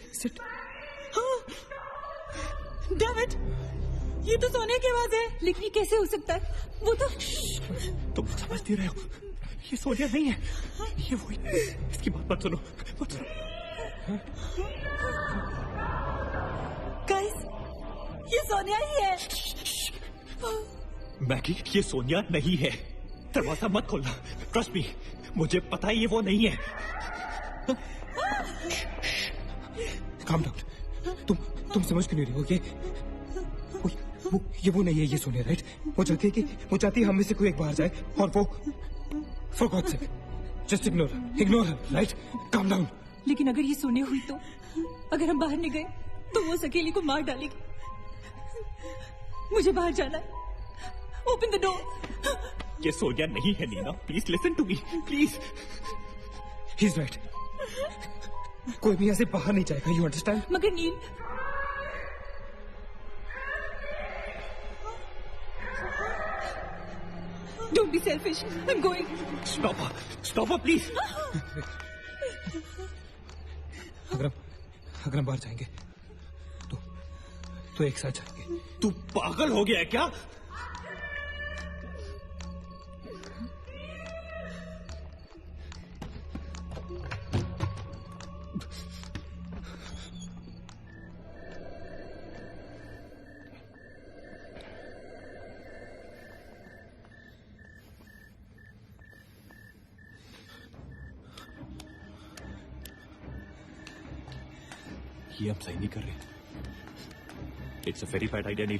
David, ये तो सोने की आवाज है। लेकिन ये कैसे हो सकता है? वो तो तुम समझती रहे हो, ये सोनिया नहीं है, ये वही। इसकी बात मत सुनो। गाइस, ये सोनिया ही है। मैगी, ये सोनिया नहीं है। दरवाजा मत खोलना। ट्रस्ट मी, मुझे पता है ये वो नहीं है। Calm down. तुम समझ क्यों नहीं रही हो? ये वो नहीं है, ये सोनिया, राइट? वो चाहती है हम में से कोई एक बाहर जाए और वो for God's sake, just ignore her, right? Calm down. लेकिन अगर ये सोने हुई तो अगर हम बाहर नहीं गए तो वो उस अकेली को मार डालेगी। मुझे बाहर जाना है। Open the door. ये सोनिया नहीं है Neena, please listen to me, please. He's right. कोई भी यहाँ से बाहर नहीं जाएगा, you understand? मगर नील, don't be selfish. I'm going. Stop her, please. अगर हम बाहर जाएंगे तो एक साथ जाएंगे। तू पागल हो गया है क्या? ये हम सही नहीं कर रहे। It's a very bad idea Neel.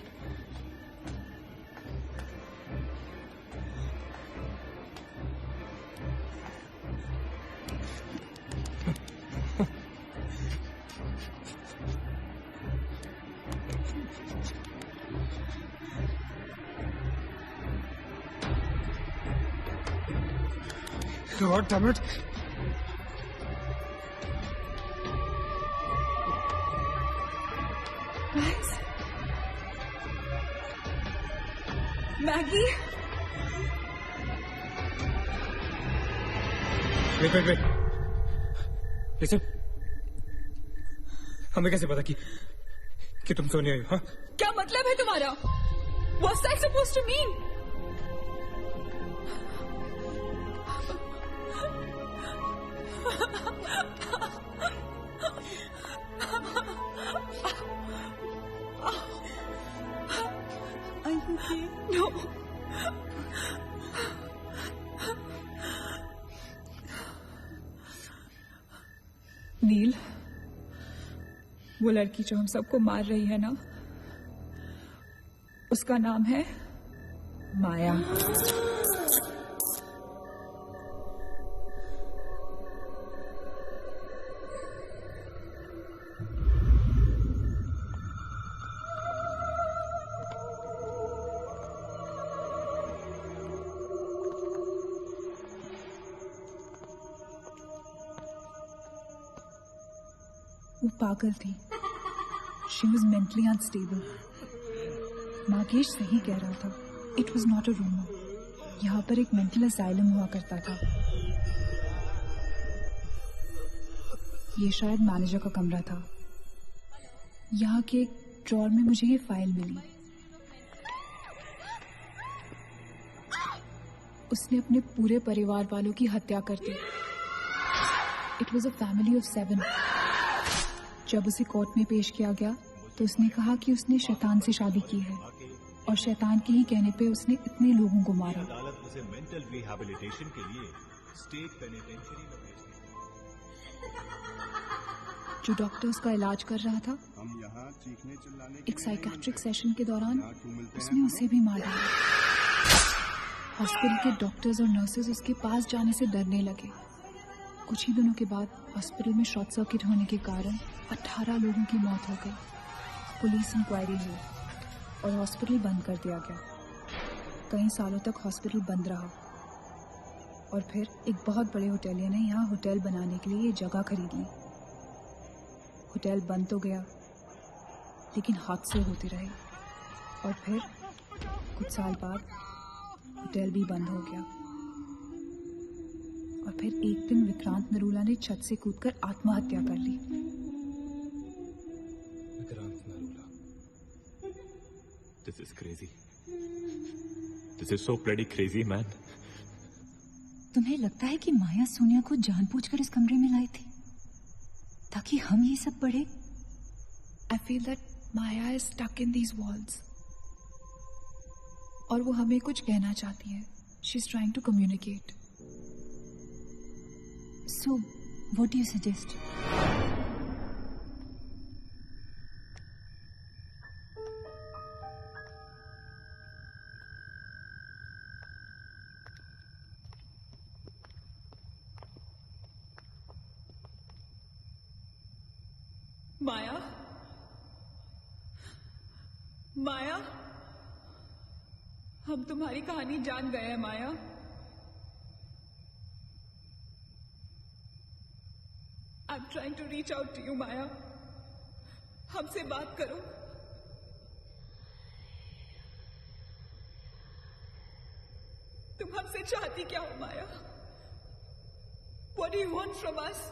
God damn it. Maggie wait listen, हमें कैसे पता कि तुम सोनिया हो? हाँ, क्या मतलब है तुम्हारा? What's that supposed to mean? Are you okay? No. नील, वो लड़की जो हम सबको मार रही है ना, उसका नाम है माया। वो पागल थी। She was mentally unstable. Nagesh सही कह रहा था। It was not a rumour. यहाँ पर एक मेंटल असाइलम हुआ करता था। ये शायद मैनेजर का कमरा था। यहाँ के एक ड्रॉर में मुझे ये फाइल मिली। उसने अपने पूरे परिवार वालों की हत्या कर दी। It was a family of 7। जब उसे कोर्ट में पेश किया गया तो उसने कहा कि उसने शैतान से शादी की है और शैतान के ही कहने पे उसने इतने लोगों को मारा। अदालत उसे मेंटल रिहैबिलिटेशन के लिए स्टेट पेनिटेंशियरी में भेज दी। जो डॉक्टर उसका इलाज कर रहा था, एक साइकेट्रिक सेशन के दौरान उसने उसे भी मार दिया। हॉस्पिटल के डॉक्टर्स और नर्सेज उसके पास जाने से डरने लगे। कुछ ही दिनों के बाद हॉस्पिटल में शॉर्ट सर्किट होने के कारण 18 लोगों की मौत हो गई। पुलिस इंक्वायरी हुई और हॉस्पिटल बंद कर दिया गया। कई सालों तक हॉस्पिटल बंद रहा और फिर एक बहुत बड़े होटलिया ने यहाँ होटल बनाने के लिए ये जगह खरीद ली। होटल बंद तो गया लेकिन हादसे होते रहे और फिर कुछ साल बाद होटल भी बंद हो गया। और फिर एक दिन विक्रांत नरूला ने छत से कूदकर आत्महत्या कर ली। Vikrant Narula. This is crazy. This is so bloody crazy, man. तुम्हें लगता है कि माया सोनिया को जानबूझकर इस कमरे में लाई थी ताकि हम ये सब पढ़े? I feel that Maya is stuck in these walls. और वो हमें कुछ कहना चाहती है। She's trying to communicate. So, what do you suggest? माया, माया, हम तुम्हारी कहानी जान गए हैं माया। I'm trying to reach out to you, माया। हमसे बात करो। तुम हमसे चाहती क्या हो माया? What do you want from us?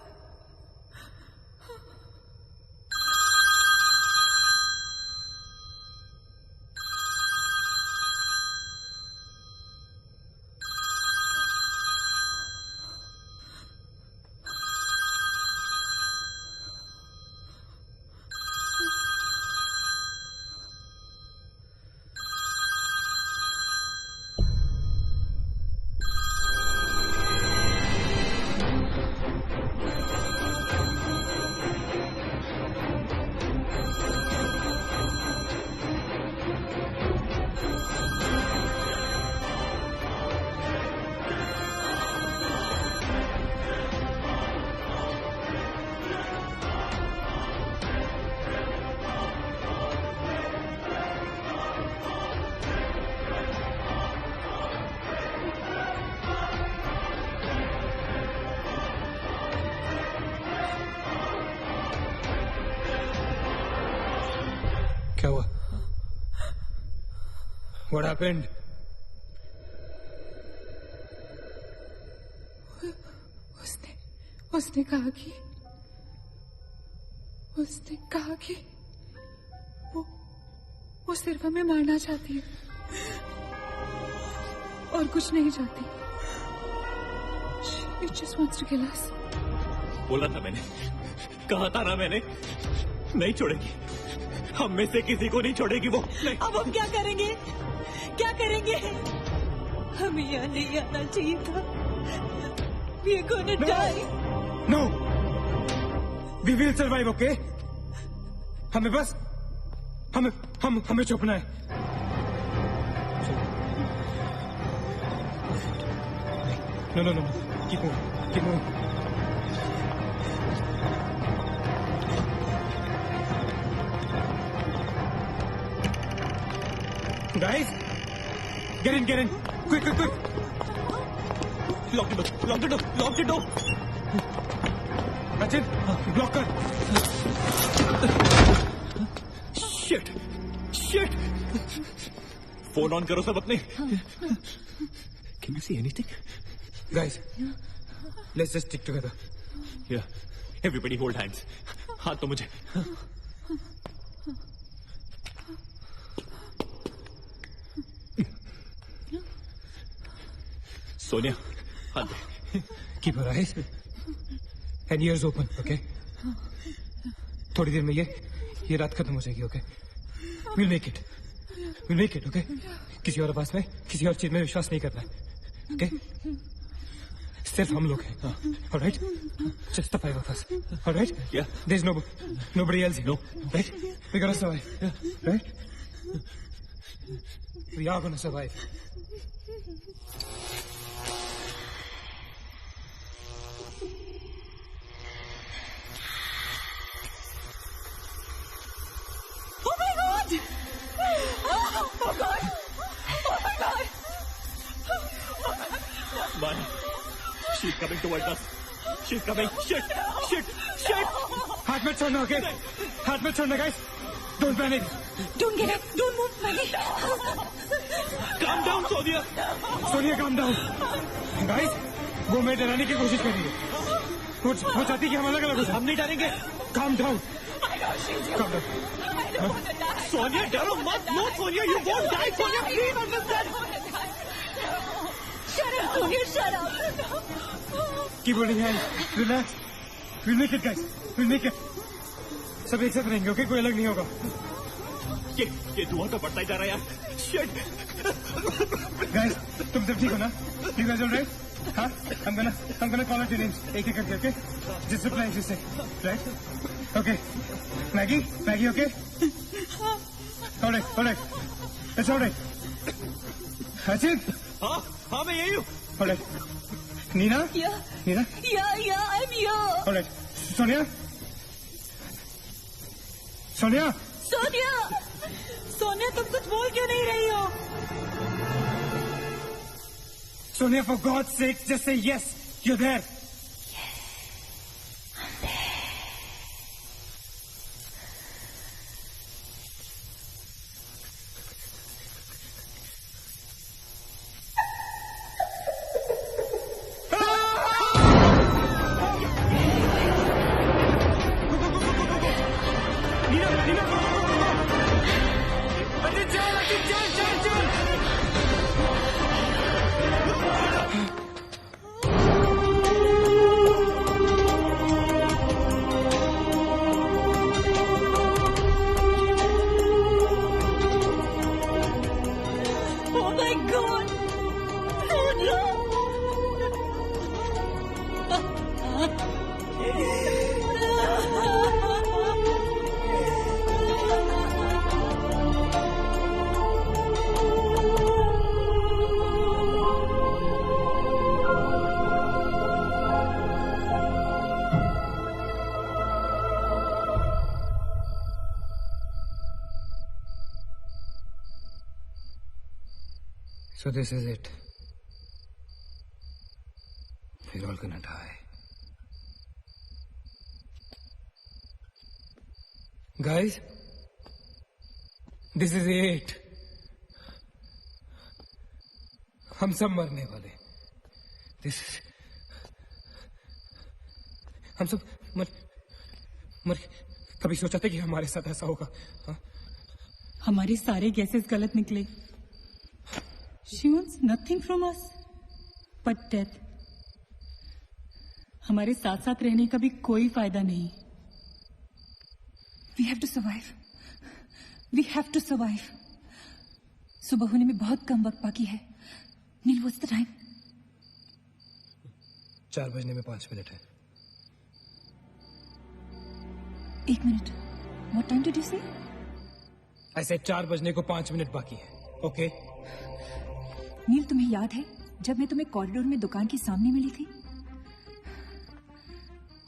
क्या हुआ? What happened? उसने कहा कि वो सिर्फ हमें मारना चाहती है और कुछ नहीं चाहती। She just wants to kill us. बोला था मैंने, कहा था ना मैंने, नहीं छोड़ेगी, हम में से किसी को नहीं छोड़ेगी वो। नहीं। अब हम क्या करेंगे? क्या करेंगे? हमें यहाँ नहीं आना चाहिए था। We are gonna die. No. We will survive, okay? हमें छुपना है। No. Keep moving. Guys, get in. Quick. Lock the door. Rachin, block कर। Shit. फोन ऑन करो सब अपने। Can you see anything? Guys, let's just stick together. Yeah. Everybody hold hands. हाथ तो मुझे। सोनिया, हाथ दे। Keep your eyes and ears open, okay? थोड़ी देर में ये रात खत्म हो जाएगी, okay? We'll make it, okay? किसी और आवाज में, किसी और चीज में विश्वास नहीं करना है, okay? सिर्फ हम लोग हैं, all right? Just the 5 of us, all right? Yeah. There's nobody else here, no? Right? We're gonna survive, right? We are gonna survive. Man, she's coming towards us. She's coming. Shit. हाथ मत छोड़ना, okay? हाथ मत छोड़ना, guys. Don't panic. Don't get up. Don't move, Maggie. Calm down, Sonia. Sonia, calm down. Guys, वो मैं डराने की कोशिश कर रही है। वो चाहती कि हम अलग अलग हो जाएं। हम नहीं डरेंगे। Calm down. Sonia, डरो मत। No, Sonia, you won't die. Sonia, please understand. Shut up, Sonia. Shut up. Keep holding hands. Relax. We'll make it, guys. We'll make it. सब एक साथ रहेंगे, okay? कोई अलग नहीं होगा। ये धुआं तो बढ़ता ही जा रहा है यार। Shit. Guys, तुम सब ठीक हो ना? You guys all right? हाँ? I'm gonna call out your names. एक करके, okay? Just reply, just say, right? Okay. Maggie, okay? All right. It's all right. Achin? हाँ, मैं यही हूँ। All right. Nina? Yeah. Nina? Yeah, I'm here. All right. Sonia? Sonia, तुम कुछ बोल क्यों नहीं रही हो? Sonia, for God's sake, just say yes. You're there. So this is it. We're all gonna die. Guys, this is it. हम सब मरने वाले. हम सब मर कभी सोचा था कि हमारे साथ ऐसा होगा? हाँ? हमारे सारे गैसेस गलत निकले। She wants nothing from us but death. हमारे साथ साथ रहने का भी कोई फायदा नहीं। We have to survive. We have to survive. सुबह होने में बहुत कम वक्त बाकी है। नील, what's the time? 4 बजने में 5 मिनट है। 1 minute. What time did you say? ऐसे 4 बजने को 5 मिनट बाकी है। ओके? नील, तुम्हें याद है जब मैं तुम्हें कॉरिडोर में दुकान के सामने मिली थी?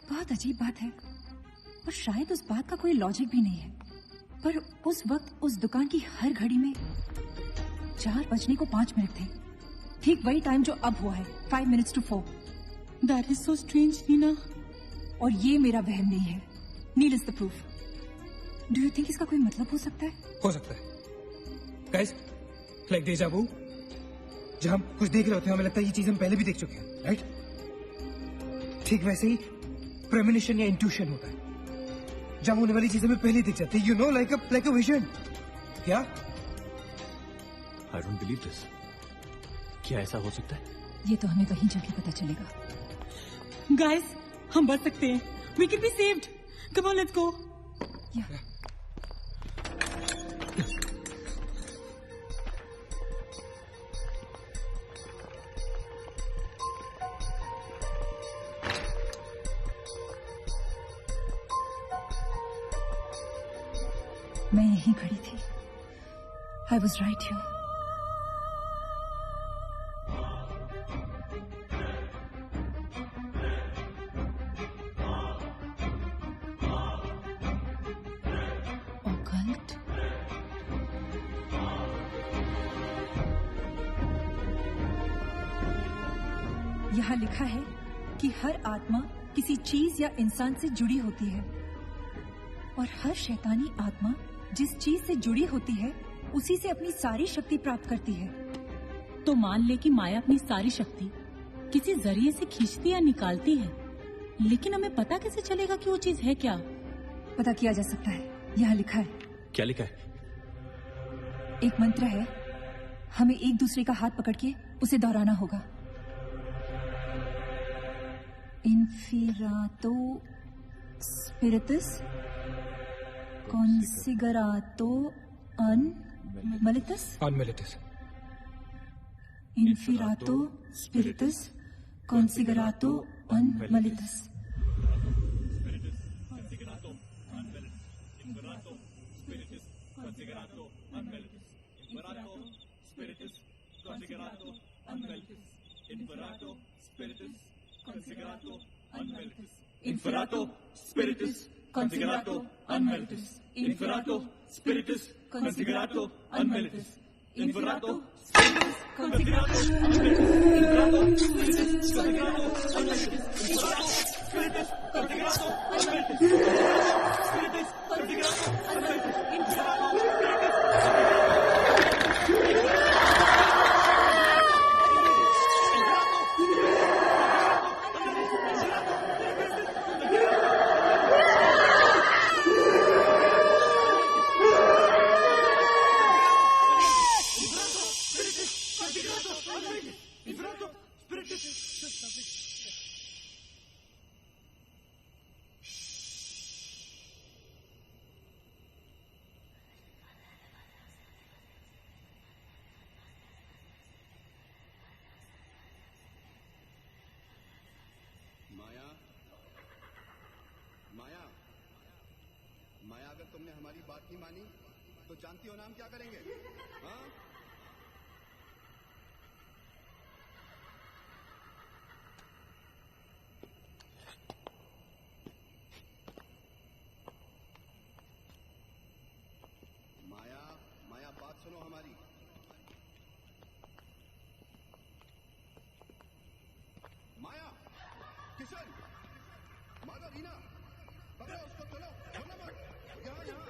बहुत अजीब बात है, और शायद उस बात का कोई लॉजिक भी नहीं है, पर उस वक्त उस दुकान की हर घड़ी में 4 बजने को 5 मिनट थे। ठीक वही टाइम जो अब हुआ है, 5 minutes to 4. That is so strange, Neena. और ये मेरा वहम नहीं है। Neel is the proof. Do you think इसका कोई मतलब हो सकता है? हो सकता है। गाइस, लाइक डेजा वू, जब हम कुछ देख रहे होते हैं हमें लगता है ये चीज हम पहले भी देख चुके हैं, राइट? ठीक वैसे ही प्रेमोनिशन या इंट्यूशन होता है, जब होने वाली चीजें हमें पहले दिख जाती है, you know, like a vision. क्या? I don't believe this. क्या ऐसा हो सकता है? ये तो हमें वहीं जाके पता चलेगा। गाइस, हम बच सकते हैं। We can be saved. Come on, let's go. Yeah. मैं यहीं खड़ी थी। I was right here. Occult? यहाँ लिखा है कि हर आत्मा किसी चीज या इंसान से जुड़ी होती है, और हर शैतानी आत्मा जिस चीज से जुड़ी होती है उसी से अपनी सारी शक्ति प्राप्त करती है। तो मान ले कि माया अपनी सारी शक्ति किसी जरिए से खींचती या निकालती है, लेकिन हमें पता कैसे चलेगा कि वो चीज है क्या? पता किया जा सकता है, यहाँ लिखा है। क्या लिखा है? एक मंत्र है, हमें एक दूसरे का हाथ पकड़ के उसे दोहराना होगा। इन्फिरातो स्पिरिटस कॉन्सिगरातो अनमिलिटस। इन्फिरातो स्पिरिटस कॉन्सिगरातो अनमिलिटस। Inferato spiritus considerato unmeritus. Inferato spiritus considerato unmeritus. Inferato spiritus considerato unmeritus. Inferato spiritus considerato unmeritus. Inferato spiritus considerato unmeritus. Spiritus considerato unmeritus. Inferato माया, अगर तुमने हमारी बात नहीं मानी तो जानती हो ना हम क्या करेंगे? हाँ? माया, माया, बात सुनो हमारी। माया, किशन, माधव, रीना, पकड़ो उसको, चलो, छोड़ना मत। यहाँ, यहाँ।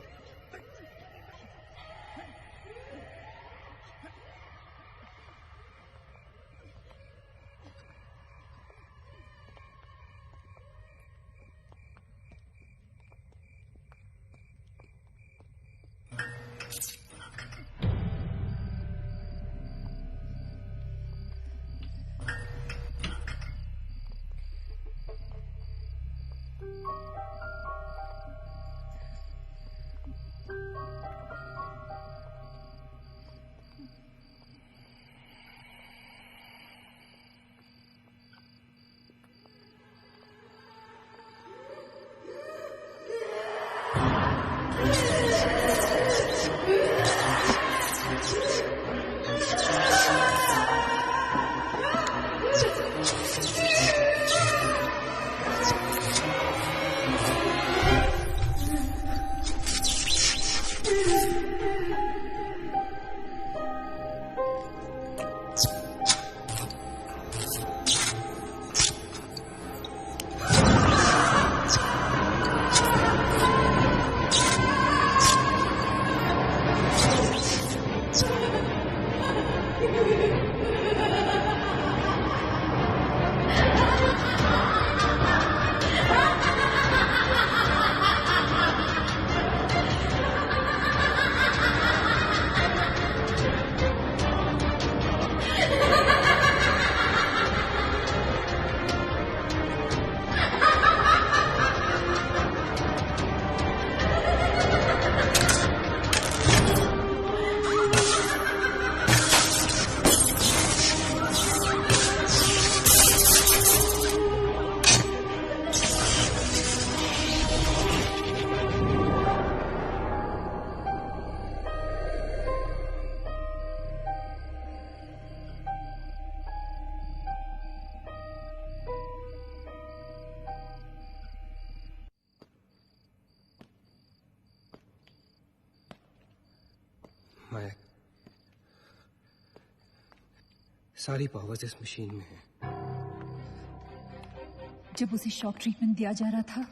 माया, सारी पावर्स इस मशीन में है। जब उसे शॉक ट्रीटमेंट दिया जा रहा था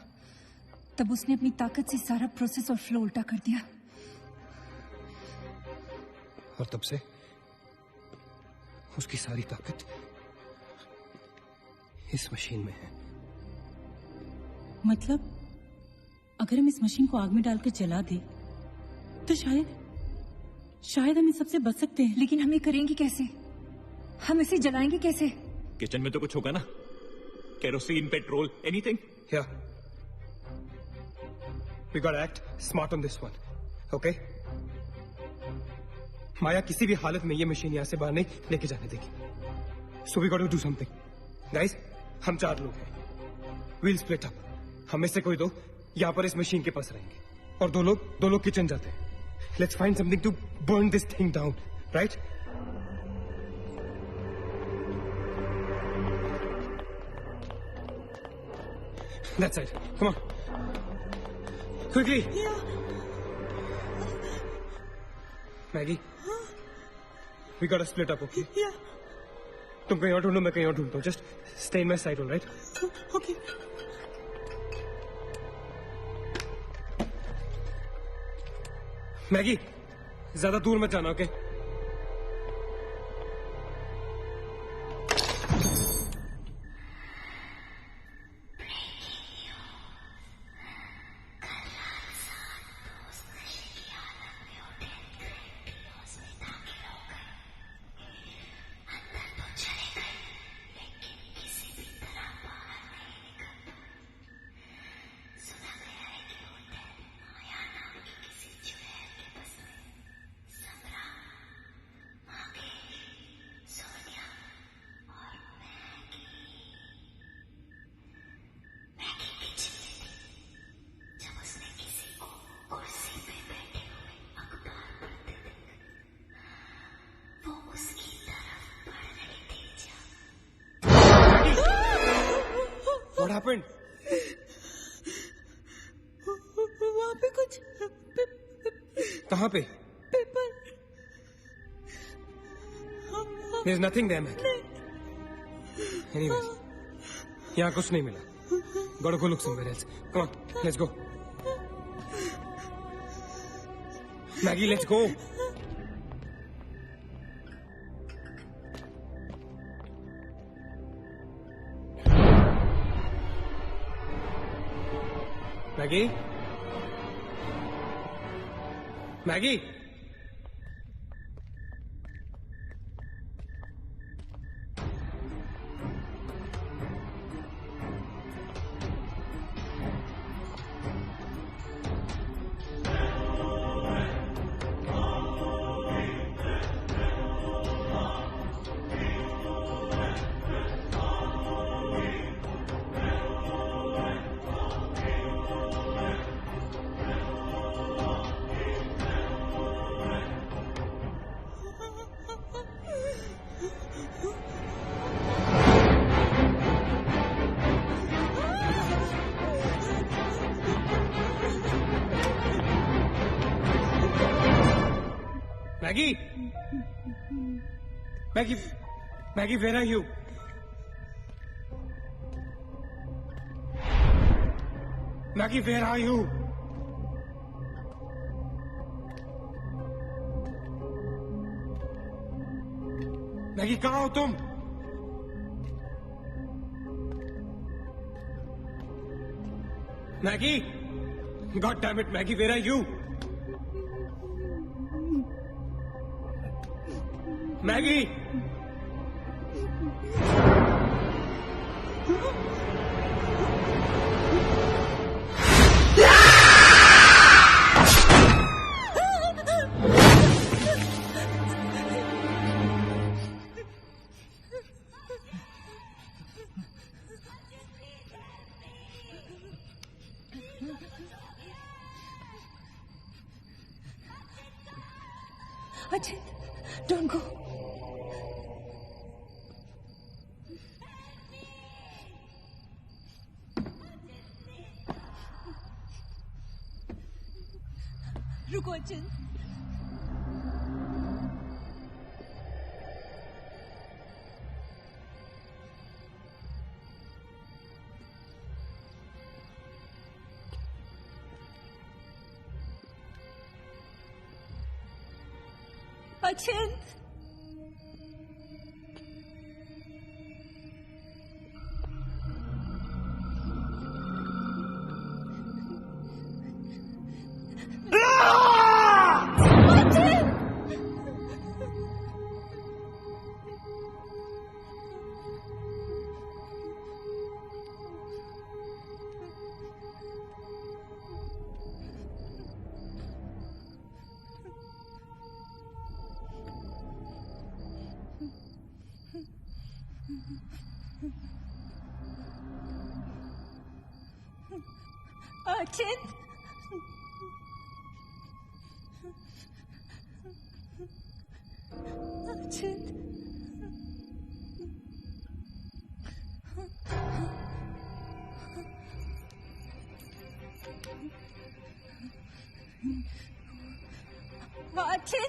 तब उसने अपनी ताकत से सारा प्रोसेस और फ्लो उल्टा कर दिया। और तब से उसकी सारी ताकत इस मशीन में है। मतलब अगर हम इस मशीन को आग में डालकर जला दे तो शायद हम इन सबसे बच सकते हैं। लेकिन हम ये करेंगे कैसे? हम इसे जलाएंगे कैसे? किचन में तो कुछ होगा ना, kerosene, petrol, anything. Yeah. We gotta act smart on this one, okay? माया किसी भी हालत में ये मशीन यहां से बाहर नहीं लेके जाने देगी। So we gotta do something. Guys, हम 4 लोग हैं। We'll split up. हम में से कोई 2 यहां पर इस मशीन के पास रहेंगे और 2 लोग किचन जाते हैं। Let's find something to burn this thing down, right? That's it. Come on. Quickly. Yeah. Maggie. We gotta split up, okay? Yeah. तुम कहीं और ढूंढो, मैं कहीं और ढूंढता हूँ. Just stay in my side, all right? Okay. Maggi, ज्यादा दूर मत जाना, ओके? What happened? वहाँ पे कुछ कहाँ पे? Paper. There's nothing there, Maggie. Anyways, यहाँ कुछ नहीं मिला. Gotta go look somewhere else. Come on, let's go. Maggie, let's go. Maggie? Maggie? Maggie? Maggie, where are you? Maggie, where are you? Maggie कहाँ हो तुम? Maggie, God damn it Maggie, where are you? Maggie, Ajit, don't go. रुको अचिंत। अचिंत, अचिंत, अचिंत,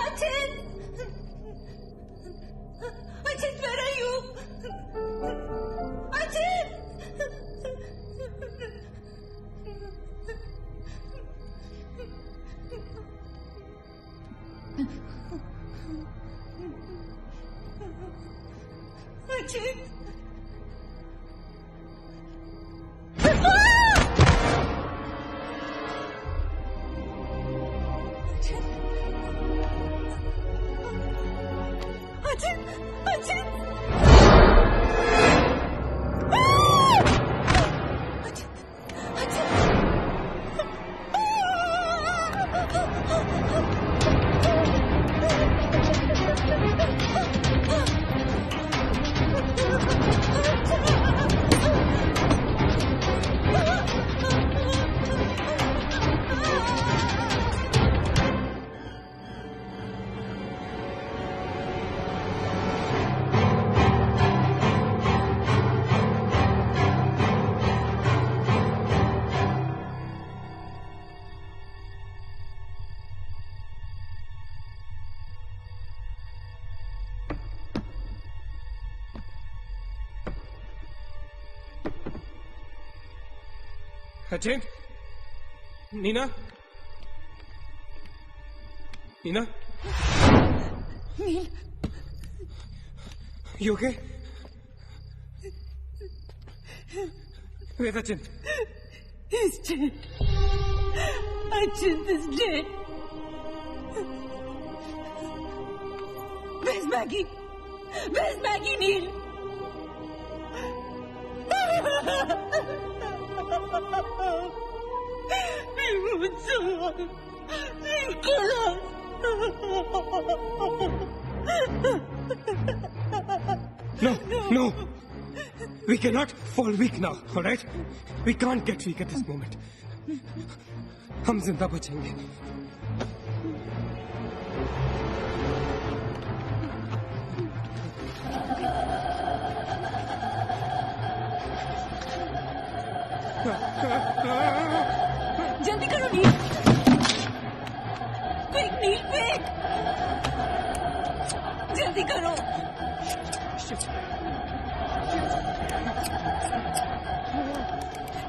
अचिंत, Ajit, where are you? Ajit! Ajit! अचिंत, Neena, Neena, nil, you okay? Where's Achint? He's dead. Achint is dead. Where's Maggie? Where's Maggie, Neil? He would someone. He'll kill us. No. We cannot fall weak now, all right? We can't get weak at this moment. हम जिंदा बचेंगे. जल्दी करो नील. क्विक नील, क्विक. जल्दी करो.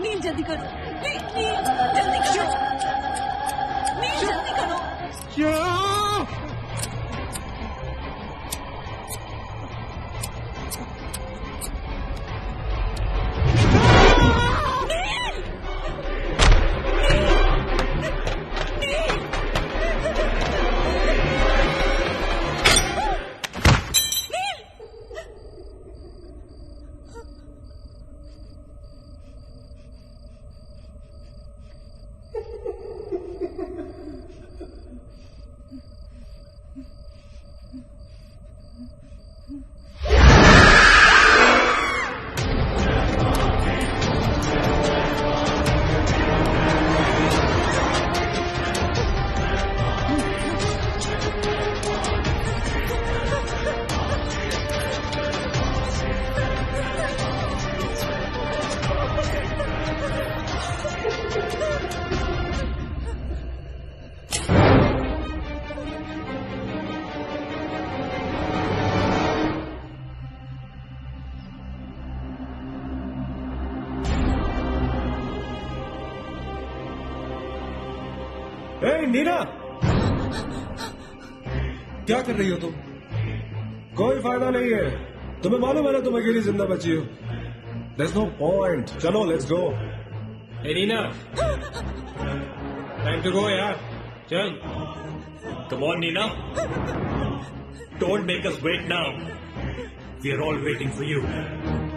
नील जल्दी करो, नील जल्दी करो, नील जल्दी करो। नीना, क्या कर रही हो तुम? कोई फायदा नहीं है, तुम्हें मालूम है ना तुम अकेली जिंदा बची हो। There's no point. चलो let's go. Hey Neena, time to go यार, चल। Come on, Nina. Don't make us wait now. We are all waiting for you.